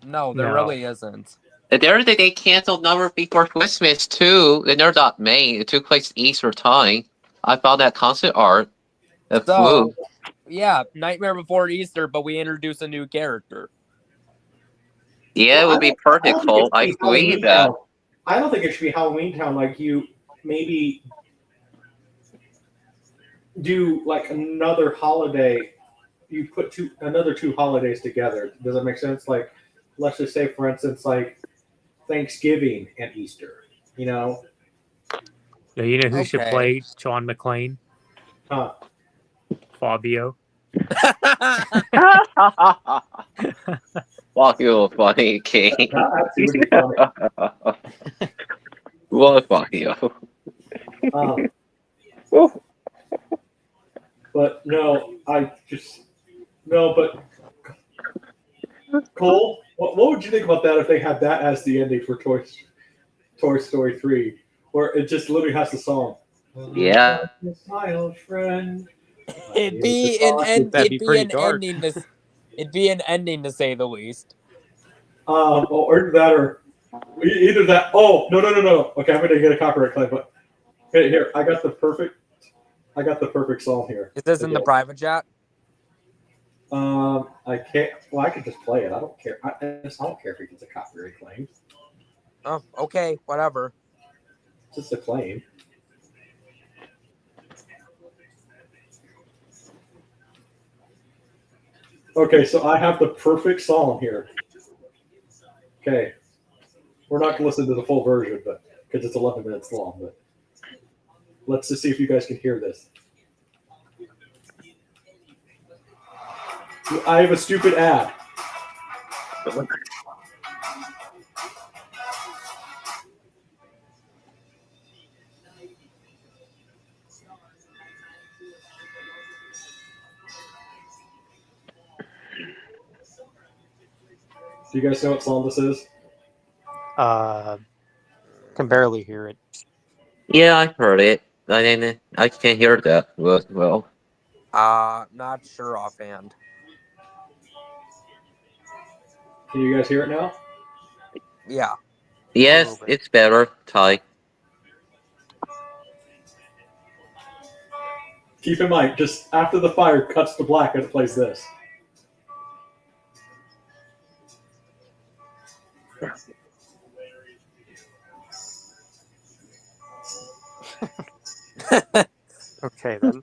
No, there No. really isn't. They canceled Number Before Christmas too, and they're not May. It took place Easter time. I found that concert art. The flu. Yeah, Nightmare Before Easter, but we introduce a new character. Yeah, it would be perfect, Cole. I agree with that. I don't think it should be Halloween Town. Like you maybe do like another holiday. You put another two holidays together. Does that make sense? Like, let's just say, for instance, like Thanksgiving and Easter. You know? Yeah, you know who should Okay. play John McClane? Huh? Fabio. Fuck you, funny king. That actually would be funny. What fuck you? But no, but Cole, what would you think about that if they had that as the ending for Toy Story 3, where it just literally has the song? Yeah. Smile, friend. It'd be an ending to say the least. Or that, or either that. Oh no. Okay, I'm gonna get a copyright claim, but here I got the perfect song here. Is this in the private chat? I can't. Well, I could just play it. I don't care. I don't care if it gets a copyright claim. Oh, okay, whatever. It's just a claim. Okay, so I have the perfect song here. Okay, we're not gonna listen to the full version, but because it's 11 minutes long. But let's just see if you guys can hear this. I have a stupid ad. Do you guys know what song this is? Can barely hear it. Yeah, I heard it. I can't hear that well. Not sure offhand. Can you guys hear it now? Yeah. Yes, it's better, Ty. Keep in mind, just after the fire cuts to black and it plays this. Okay then.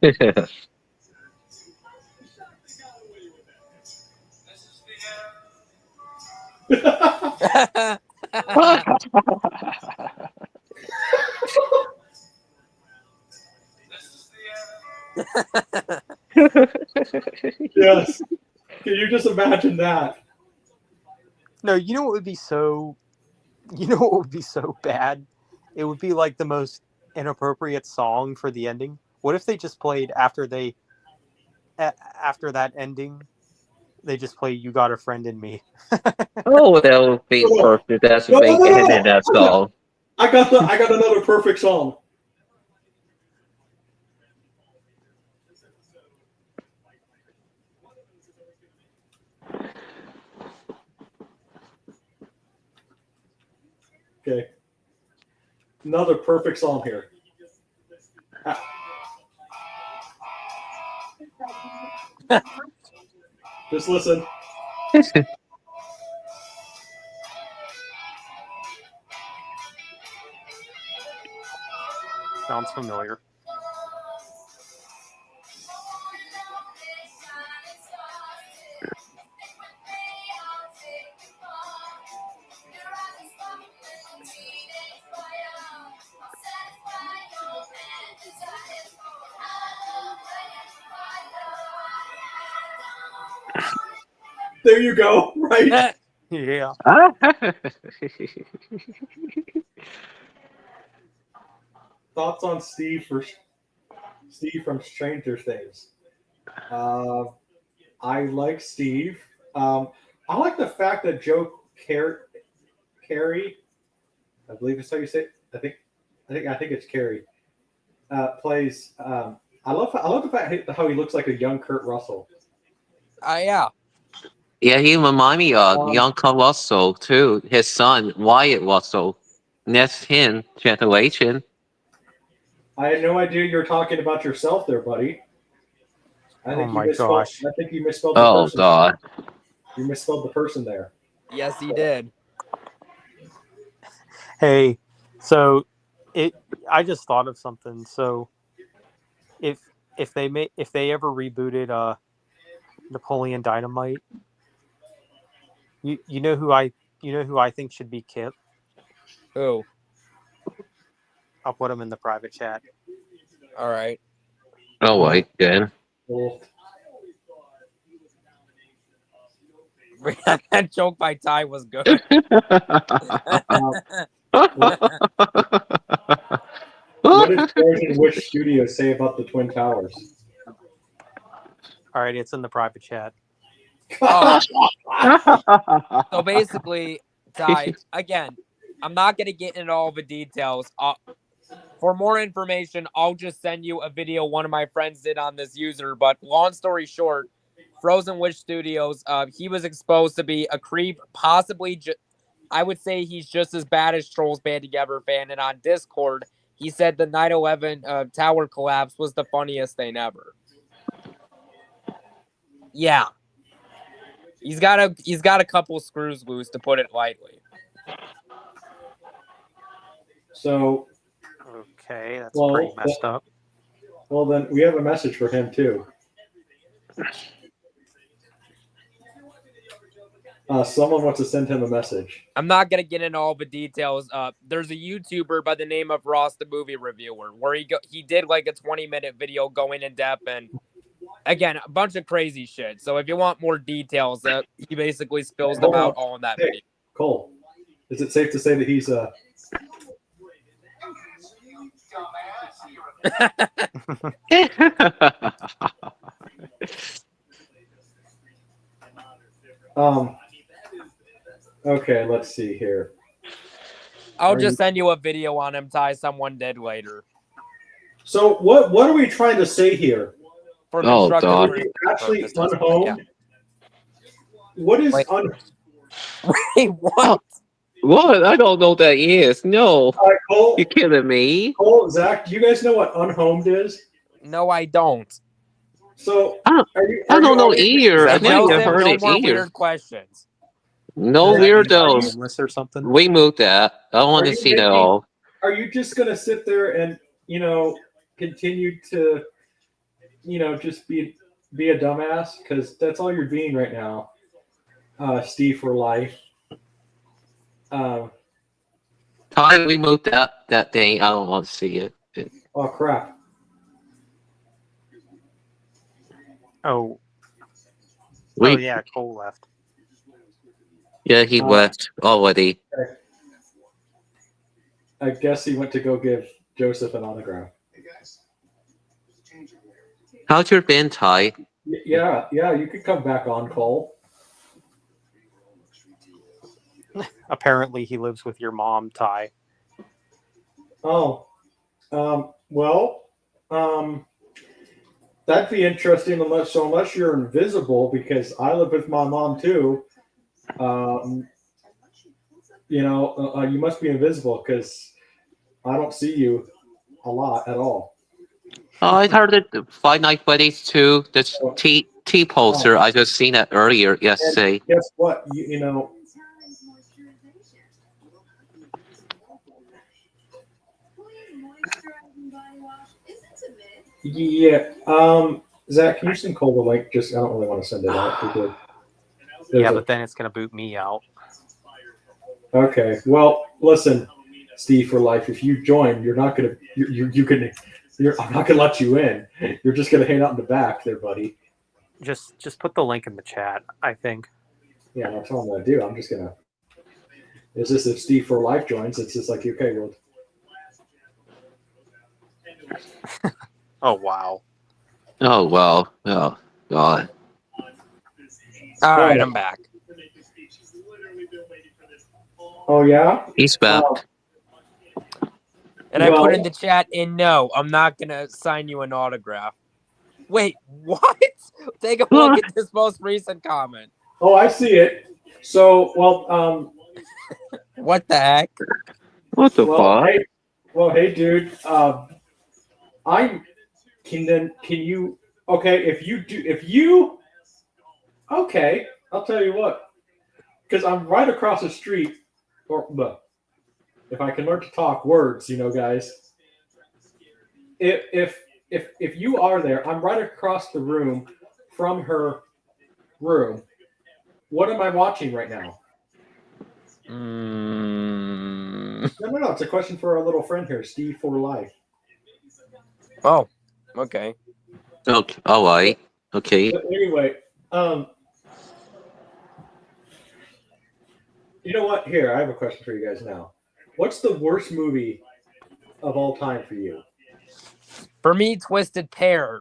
Yes. Can you just imagine that? No, you know what would be so bad? It would be like the most inappropriate song for the ending. What if they just played after that ending? They just play "You Got a Friend in Me." Oh, that would be perfect. That's a No, big end in that song. I got another perfect song. Okay. Another perfect song here. Just listen. Sounds familiar. There you go. Right. Yeah. Thoughts on Steve from Stranger Things. I like Steve. I like the fact that Joe Carey, I believe is how you say it. I think it's Carey. Plays. I love the fact how he looks like a young Kurt Russell. Yeah. Yeah, he remind me of young Kurt Russell too. His son Wyatt Russell. Next him generation. I had no idea you were talking about yourself there, buddy. I think you misspelled the Oh person. God. You misspelled the person there. Yes, he did. Hey, so I just thought of something. So if they ever rebooted Napoleon Dynamite, you know who I think should be Kip? Who? I'll put him in the private chat. All right. Oh wait, then. Cool. That joke by Ty was good. What did Frozen Wish Studios say about the Twin Towers? All right, it's in the private chat. Oh. So basically, Ty, again, I'm not going to get into all the details. For more information, I'll just send you a video one of my friends did on this user. But long story short, Frozen Wish Studios, he was exposed to be a creep, possibly. I would say he's just as bad as Trolls Band Together fan. And on Discord, he said the 9/11 tower collapse was the funniest thing ever. Yeah, he's got a couple screws loose, to put it lightly. So, okay, that's pretty messed up. Well, then we have a message for him too. Someone wants to send him a message. I'm not gonna get into all the details. There's a YouTuber by the name of Ross the Movie Reviewer, where he did like a 20-minute video going in depth and again a bunch of crazy shit. So if you want more details, he basically spills them out all in that video. Cole, is it safe to say that he's Okay, let's see here. I'll just send you a video on him, Ty. Someone did later. So what are we trying to say here? For God. Actually unhomed? Yeah. What is Wait, what? What? I don't know what that is. No. Cole, You kidding me? Cole, Zach, do you guys know what unhomed is? No, I don't. So, I don't, are you? I Are you don't know already? either. I That might never Joseph, heard no it more either. weird questions. No Does that mean I'm weirdos. nameless or something? We moved that. I don't want Are to you see that making? all. Are you just gonna sit there and continue to just be a dumbass? Because that's all you're being right now, Steve for life. Um, Time we moved that thing. I don't want to see it. oh crap! Oh, We yeah, Cole left. yeah, he left already. I guess he went to go give Joseph an autograph. How's your been, Ty? Yeah, you could come back on, Cole. Apparently, he lives with your mom, Ty. Oh, well, that'd be interesting unless you're invisible, because I live with my mom too. You must be invisible because I don't see you a lot at all. Oh, I heard that the Five Nights at Freddy's 2, this T poster. I just seen that earlier And yesterday. guess what? You know, yeah. Zach, can you send Cole the link? Just I don't really want to send it out. Yeah, but then it's gonna boot me out. Okay. Well, listen, Steve for life. If you join, you're not gonna. I'm not gonna let you in. You're just gonna hang out in the back, there, buddy. Just put the link in the chat. I think. Yeah, that's all I'm gonna do. I'm just gonna. It's just if Steve for life joins, it's just like okay, well. Oh wow. Oh well. Oh god. All right, I'm back. Oh yeah. He's back. And I put in the chat, and no, I'm not gonna sign you an autograph. Wait, what? Take a look at this most recent comment. Oh, I see it. So, well, What the heck? What the fuck? Hey, dude. Can you? Okay, okay, I'll tell you what. Because I'm right across the street, if I can learn to talk words, guys. If you are there, I'm right across the room from her room. What am I watching right now? No. It's a question for our little friend here, Steve for life. Oh, okay. Okay. All right. Okay. But anyway, you know what? Here, I have a question for you guys now. What's the worst movie of all time for you? For me, Twisted Pair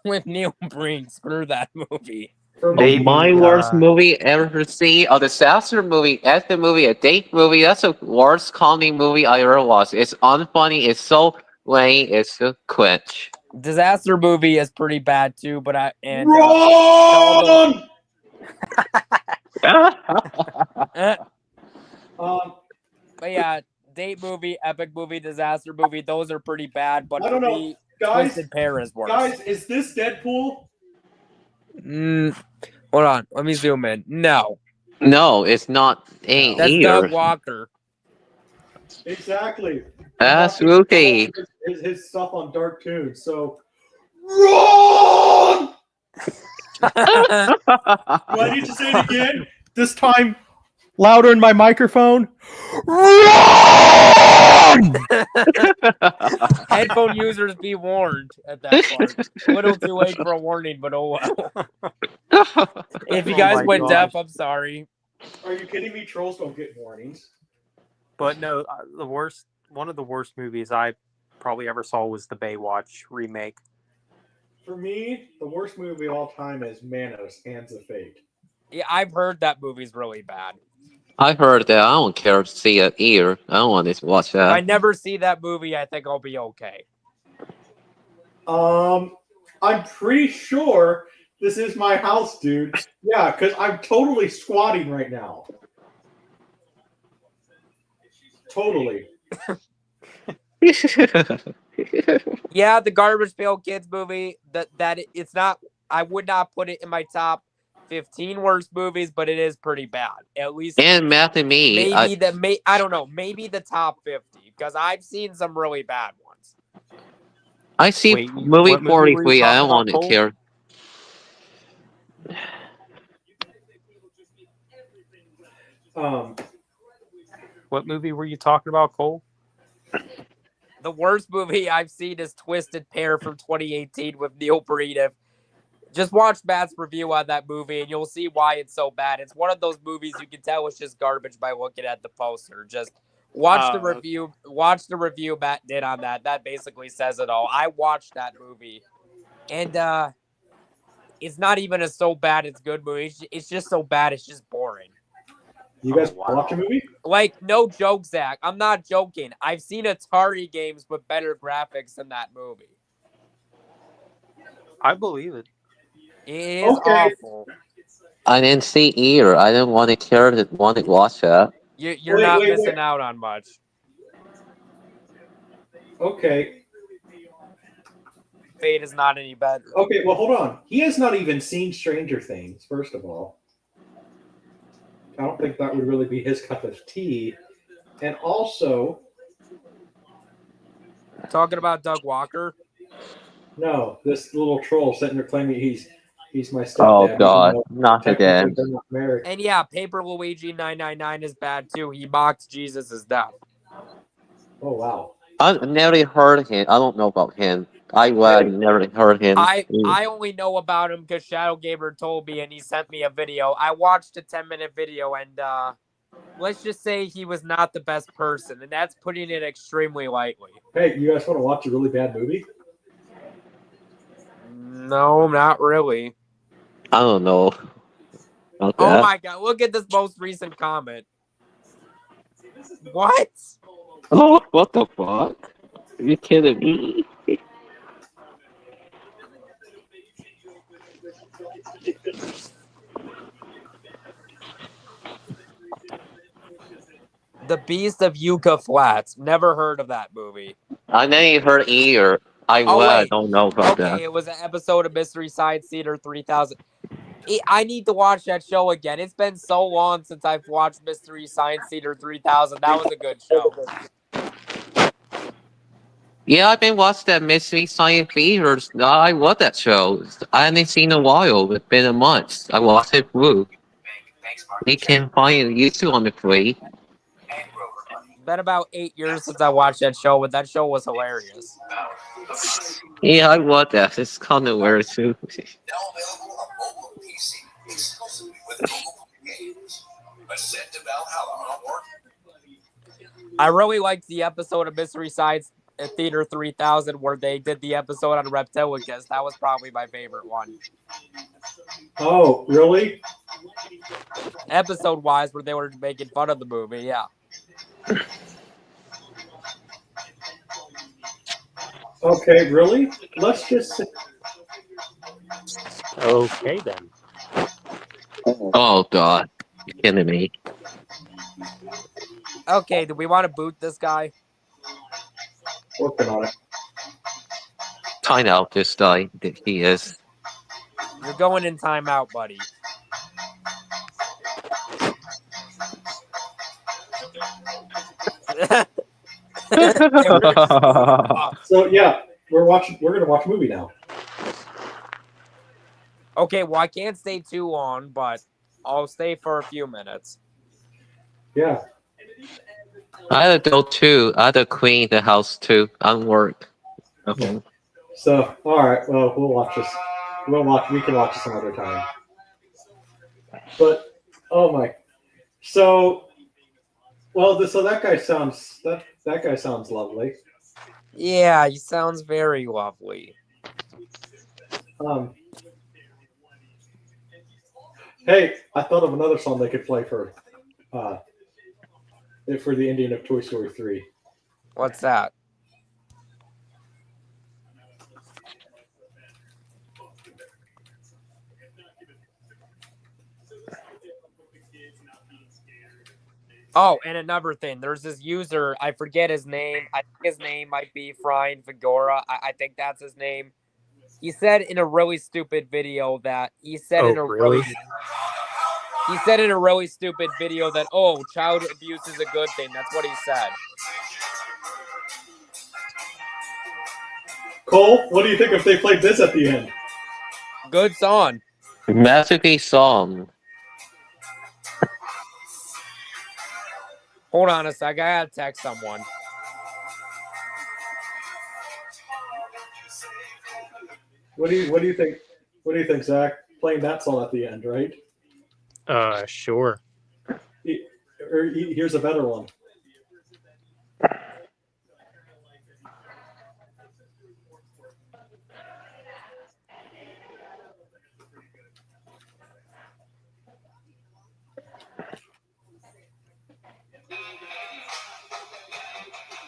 with Neil Breen. Screw that movie. For Oh, me, my worst movie ever seen, a disaster movie, action movie, a date movie. That's the worst comedy movie I ever watched. It's unfunny. It's so lame. It's so cringe. Disaster movie is pretty bad too, but Wrong! But yeah, date movie, epic movie, disaster movie, those are pretty bad. But I don't for know. me, Guys, Twisted Pair is worse. Guys, is this Deadpool? Hold on, let me zoom in. No, No, it's not. Ain't that's either. Doug Walker. Exactly. That's Ruthie. His stuff on Dark Toons. So wrong. Do I need to say it again? This time louder in my microphone. Wrong! Headphone users be warned at that point. A little too late for a warning, but oh well. If you guys went deaf, I'm sorry. Are you kidding me? Trolls don't get warnings. But no, one of the worst movies I probably ever saw was the Baywatch remake. For me, the worst movie of all time is Manos, Hands of Fate. Yeah, I've heard that movie's really bad. I heard that. I don't care to see it either. I don't want to watch If I that. never see that movie, I think I'll be okay. I'm pretty sure this is my house, dude. Yeah, because I'm totally squatting right now. Totally. Yeah, the Garbage Pail Kids movie. It's not. I would not put it in my top 15 worst movies, but it is pretty bad. At least And Matt and Me. I don't know, maybe the top 50 because I've seen some really bad ones. I see Wait, movie what movie were you 43. I talking don't about, want to Cole? care. Um, What movie were you talking about, Cole? The worst movie I've seen is Twisted Pair from 2018 with Neil Breen. Just watch Matt's review on that movie and you'll see why it's so bad. It's one of those movies you can tell it's just garbage by looking at the poster. Just watch the review. Watch the review Matt did on that. That basically says it all. I watched that movie, and it's not even a so bad it's good movie. It's just so bad it's just boring. you guys wow. watch a movie? Like, no joke, Zach. I'm not joking. I've seen Atari games with better graphics than that movie. I believe it. It is Okay. awful. I didn't see either. I didn't want to care that want to watch that. You're Wait, not wait, missing wait. out on much. Okay. Fate is not any better. Okay, well, hold on. He has not even seen Stranger Things, first of all. I don't think that would really be his cup of tea. And also, Talking about Doug Walker. no, this little troll sitting there claiming he's my Oh stepdad. God, Even not though technically again. they're not married. And yeah, Paper Luigi 999 is bad too. He mocked Jesus' death. Oh, wow. I've never heard him. I don't know about him. I never heard him. I only know about him because Shadow Gamer told me and he sent me a video. I watched a 10-minute video and let's just say he was not the best person, and that's putting it extremely lightly. Hey, you guys want to watch a really bad movie? No, not really. I don't know. About Oh that. my god, look at this most recent comment. What? Oh, what the fuck? Are you kidding me? The Beast of Yucca Flats. Never heard of that movie. I never heard either. I wait. don't know about Okay, that. it was an episode of Mystery Science Theater 3000. I need to watch that show again. It's been so long since I've watched Mystery Science Theater 3000. That was a good show. Yeah, I've been watching that Mystery Science Theater. I love that show. I haven't seen in a while. It's been a month. I watched it through. You can find it YouTube on the free. It's been about 8 years since I watched that show, but that show was hilarious. Yeah, I love that. It's kind of weird too. I really liked the episode of Mystery Science Theater 3000 where they did the episode on Reptilicus. That was probably my favorite one. Oh, really? Episode-wise, where they were making fun of the movie, yeah. Okay, really? Let's just. Okay then. Oh God, you're kidding me. Okay, do we want to boot this guy? Working on it. Find out this guy that he is. You're going in timeout, buddy. So yeah, we're gonna watch a movie now. Okay, well, I can't stay too long, but I'll stay for a few minutes. Yeah. I had to go too. I had to clean the house too on work. Okay. So all right, well we'll watch this. We can watch this another time. But oh my, so so that guy sounds that guy sounds lovely. Yeah, he sounds very lovely. Hey, I thought of another song they could play for the ending of Toy Story 3. What's that? Oh, and another thing, there's this user, I forget his name. I think his name might be Frying Figura. I think that's his name. He said in a really stupid video that he said Oh, really? he said in a really stupid video that, oh, child abuse is a good thing. That's what he said. Cole, what do you think if they played this at the end? Good song. Masterpiece song. Hold on a sec. I gotta text someone. What do you think? What do you think, Zach? Playing that song at the end, right? Sure. Here's a better one.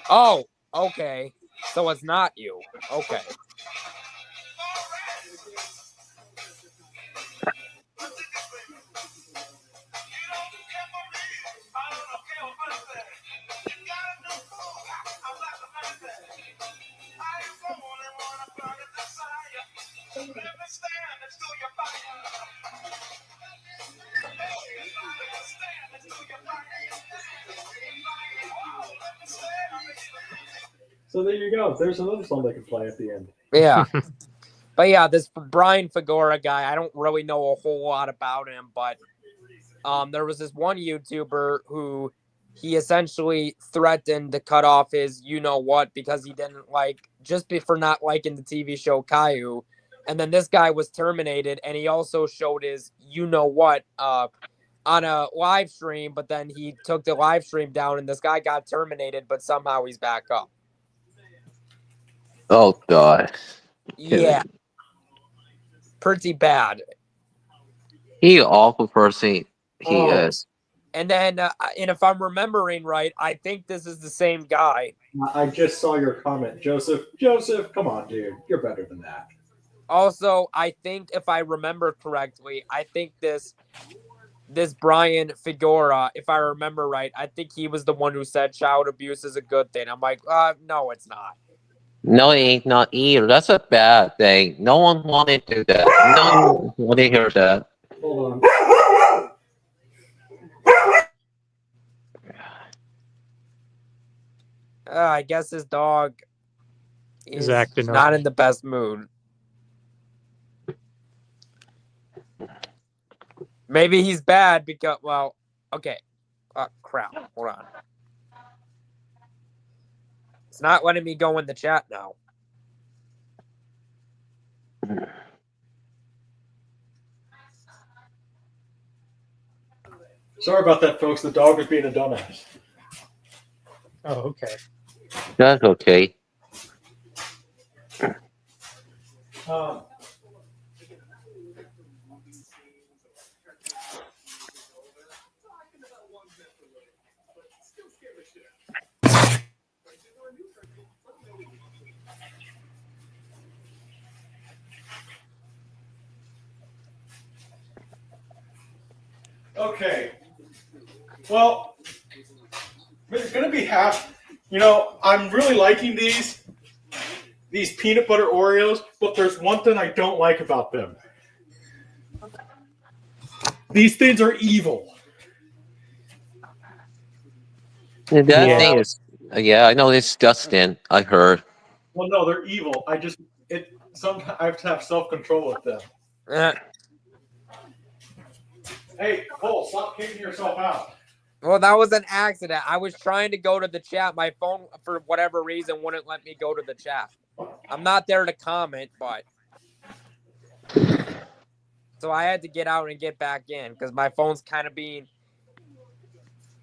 Oh, okay. So it's not you. Okay. So there you go. There's another song they can play at the end. Yeah. But yeah, this Brian Figura guy, I don't really know a whole lot about him, but there was this one YouTuber who he essentially threatened to cut off his you know what because he didn't for not liking the TV show Caillou. And then this guy was terminated, and he also showed his you know what on a live stream, but then he took the live stream down, and this guy got terminated, but somehow he's back up. Oh God. Yeah. Pretty bad. He awful person. He Oh. is. And then, and if I'm remembering right, I think this is the same guy. I just saw your comment, Joseph. Joseph, come on, dude. You're better than that. Also, I think if I remember correctly, I think this Brian Figura, if I remember right, I think he was the one who said child abuse is a good thing. I'm like, no, it's not. No, it ain't not either. That's a bad thing. No one wanted to do that. No one wanted to hear that. Hold on. I guess his dog is acting up. not in the best mood. Maybe he's bad because, well, okay. Crap. Hold on. It's not letting me go in the chat now. Sorry about that, folks. The dog was being a dumbass. Oh, okay. That's okay. Okay. Well, there's going to be half. You know, I'm really liking these peanut butter Oreos, but there's one thing I don't like about them. These things are evil. That Yeah. thing is. Yeah, I know it's Dustin. I heard. Well, no, they're evil. Sometimes I have to have self-control with them. Hey, Cole, stop kicking yourself out. Well, that was an accident. I was trying to go to the chat. My phone, for whatever reason, wouldn't let me go to the chat. I'm not there to comment, but so I had to get out and get back in because my phone's kind of being.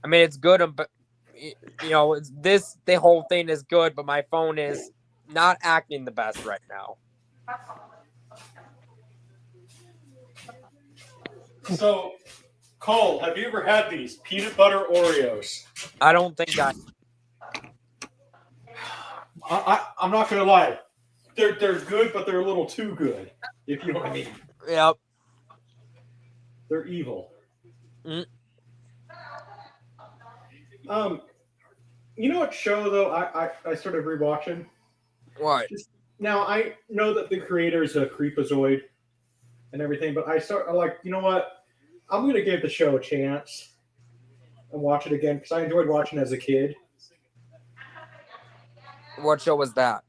I mean, it's good, but you know, the whole thing is good, but my phone is not acting the best right now. So, Cole, have you ever had these peanut butter Oreos? I don't think I'm not gonna lie, they're good, but they're a little too good. If you know what I mean. Yep. They're evil. Mm. Um, you know what show though I started rewatching? What? Now I know that the creator's a creepazoid and everything, but I like, you know what? I'm gonna give the show a chance and watch it again because I enjoyed watching it as a kid. What show was that?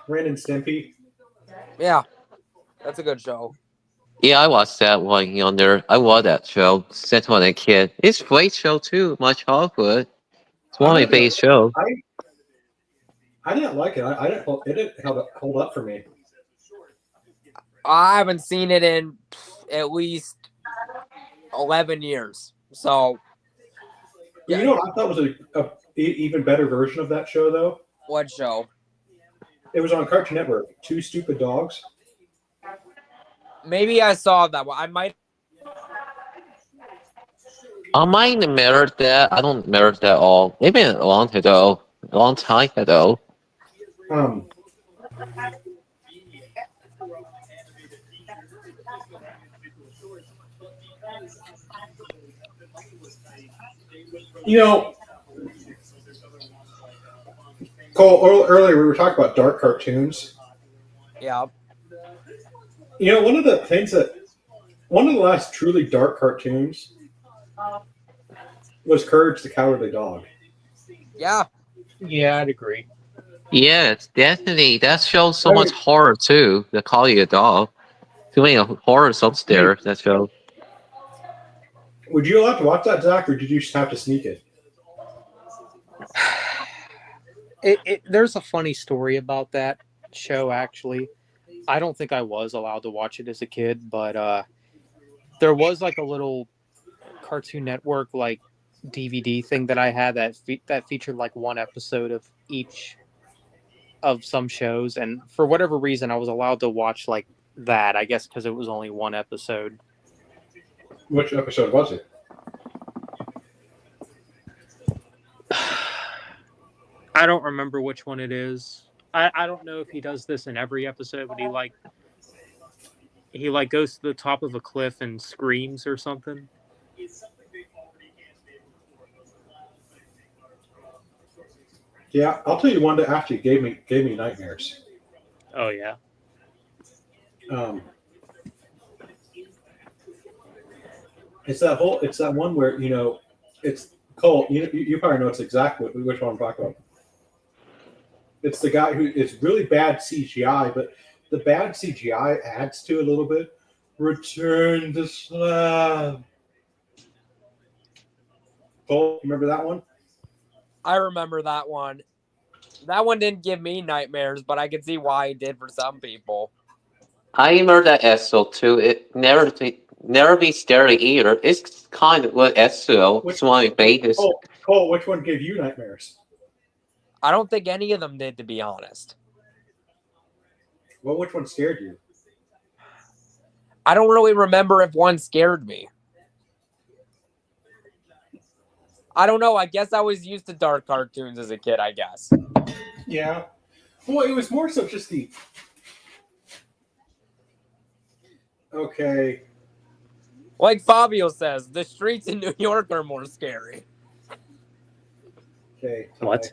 Ren and Stimpy. Yeah, that's a good show. Yeah, I watched that one yonder. I watched that show since when I was a kid. It's a great show too. My childhood. It's one I'm of my gonna be favorite honest. shows. I didn't like it. I didn't. It didn't hold up for me. I haven't seen it in at least 11 years. So, But you know what I thought was even better version of that show though? what show? It was on Cartoon Network. Two Stupid Dogs. Maybe I saw that one. I might. I might remember that. I don't remember that all. Maybe a long ago. A long time ago. Um, you know, Cole. Earlier we were talking about dark cartoons. Yeah. You know, one of the last truly dark cartoons was Courage the Cowardly Dog. Yeah. Yeah, I'd agree. Yes, definitely. That shows so Hey, much horror too. The Call You a Dog. Too many horrors upstairs. That show. would you allowed to watch that, Zach, or did you just have to sneak it? There's a funny story about that show, actually. I don't think I was allowed to watch it as a kid, but there was like a little Cartoon Network like DVD thing that I had that featured like one episode of each of some shows, and for whatever reason, I was allowed to watch like that. I guess because it was only one episode. Which episode was it? I don't remember which one it is. I don't know if he does this in every episode, but he goes to the top of a cliff and screams or something. Yeah, I'll tell you one that actually gave me nightmares. Oh yeah. Um, it's that one where it's Cole. You probably know it's exactly which one I'm talking about. It's the guy who it's really bad CGI, but the bad CGI adds to it a little bit. Return to Slab. Cole, remember that one? I remember that one. That one didn't give me nightmares, but I can see why it did for some people. I remember that episode too. It never be scary either. It's kind of what episode. It's one of my favorites. Cole, which one gave you nightmares? I don't think any of them did, to be honest. Well, which one scared you? I don't really remember if one scared me. I don't know. I guess I was used to dark cartoons as a kid, I guess. Yeah. Well, it was more so just the. Okay. Like Fabio says, the streets in New York are more scary. Okay. What?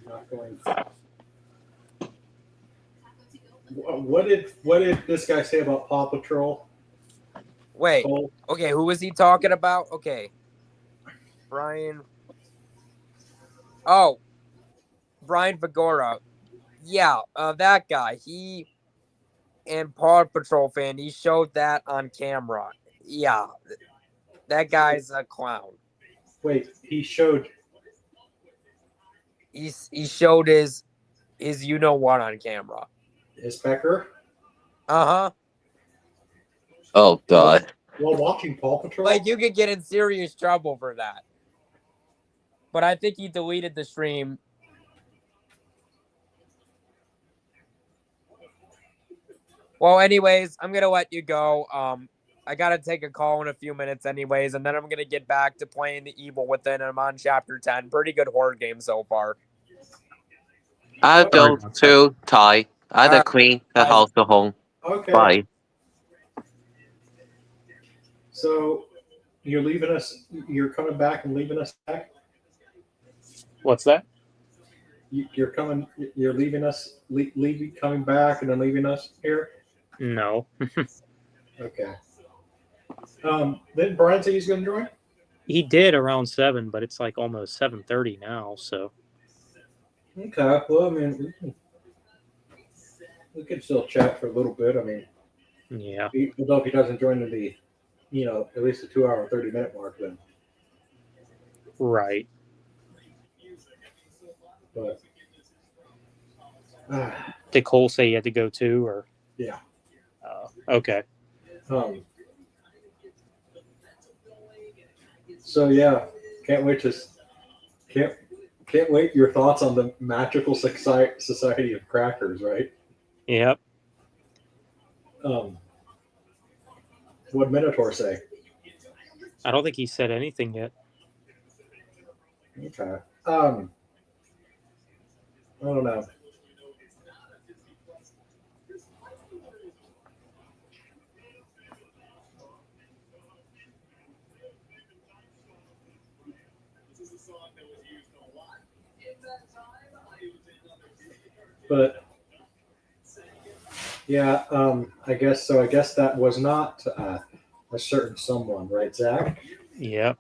Not going. What did this guy say about Paw Patrol? Wait. Cole? Okay, who was he talking about? Okay. Brian. Oh. Brian Vigora. Yeah, that guy. He and Paw Patrol fan, he showed that on camera. Yeah. That guy's a clown. Wait, he showed He showed his you know what on camera. his pecker Uh-huh. Oh God. while watching Paw Patrol. Like you could get in serious trouble for that. But I think he deleted the stream. Well, anyways, I'm gonna let you go. I gotta take a call in a few minutes, anyways, and then I'm gonna get back to playing The Evil Within. I'm on chapter 10. Pretty good horror game so far. I go to Ty. I the Alright, queen, the bye. house, the home. Okay. Bye. So you're leaving us. You're coming back and leaving us back. What's that? You're coming. You're leaving us. Leaving, coming back, and then leaving us here. No. Okay. Then Brian say he's going to join. He did around 7, but it's like almost 7:30 now. So Okay. Well, I mean, we could still chat for a little bit. I mean, yeah. although if he doesn't join in the, at least the 2 hour and 30 minute mark, then. Right. But. Did Cole say he had to go too, or? Yeah. Okay. So yeah, can't wait to can't wait your thoughts on the magical society of crackers, right? Yep. What Minotaur say? I don't think he said anything yet. Okay. I don't know. But yeah, I guess so. I guess that was not a certain someone, right, Zach? Yep.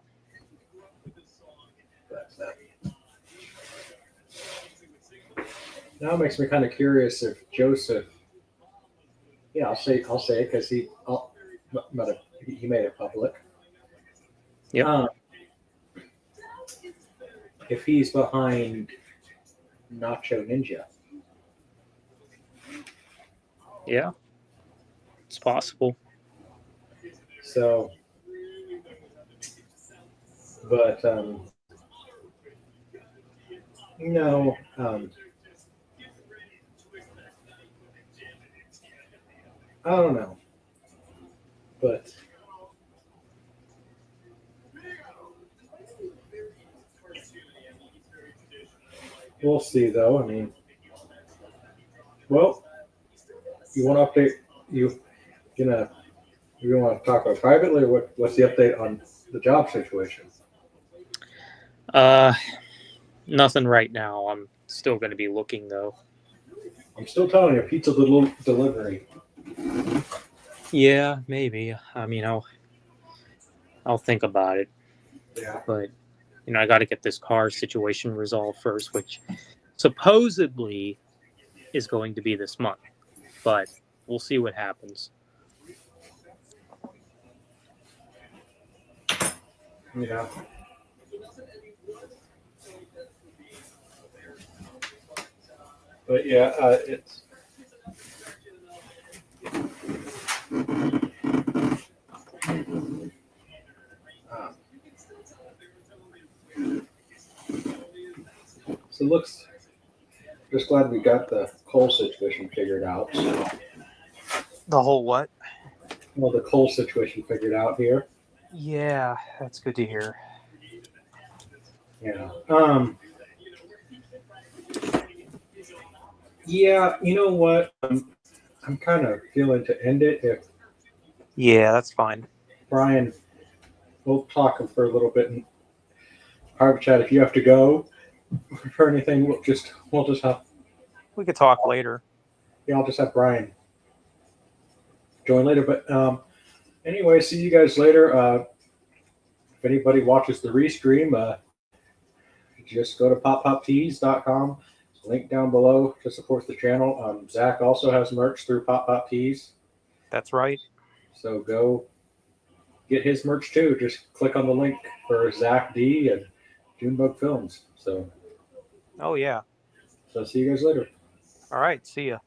Now it makes me kind of curious if Joseph. Yeah, I'll say it because he made it public. Yep. If he's behind Nacho Ninja. Yeah. It's possible. So, but no, I don't know, but we'll see. Though, I mean, well, you want to update you want to talk about privately, or what's the update on the job situation? Nothing right now. I'm still going to be looking though. I'm still telling you, pizza delivery. Yeah, maybe. I mean, I'll think about it. Yeah. But I got to get this car situation resolved first, which supposedly is going to be this month. But we'll see what happens. Yeah. But yeah, it's. So it looks. Just glad we got the coal situation figured out. The whole what? Well, the coal situation figured out here. Yeah, that's good to hear. Yeah. Yeah, you know what? I'm kind of feeling to end it. If Yeah, that's fine. Brian, we'll talk for a little bit in private chat. If you have to go for anything, we'll just have. We could talk later. Yeah, I'll just have Brian join later. But anyway, see you guys later. If anybody watches the restream, just go to poppoptees.com. Link down below to support the channel. Zach also has merch through Pop Pop Tees. That's right. So go get his merch too. Just click on the link for Zach D and Junebug Films. So Oh, yeah. see you guys later. All right. See ya.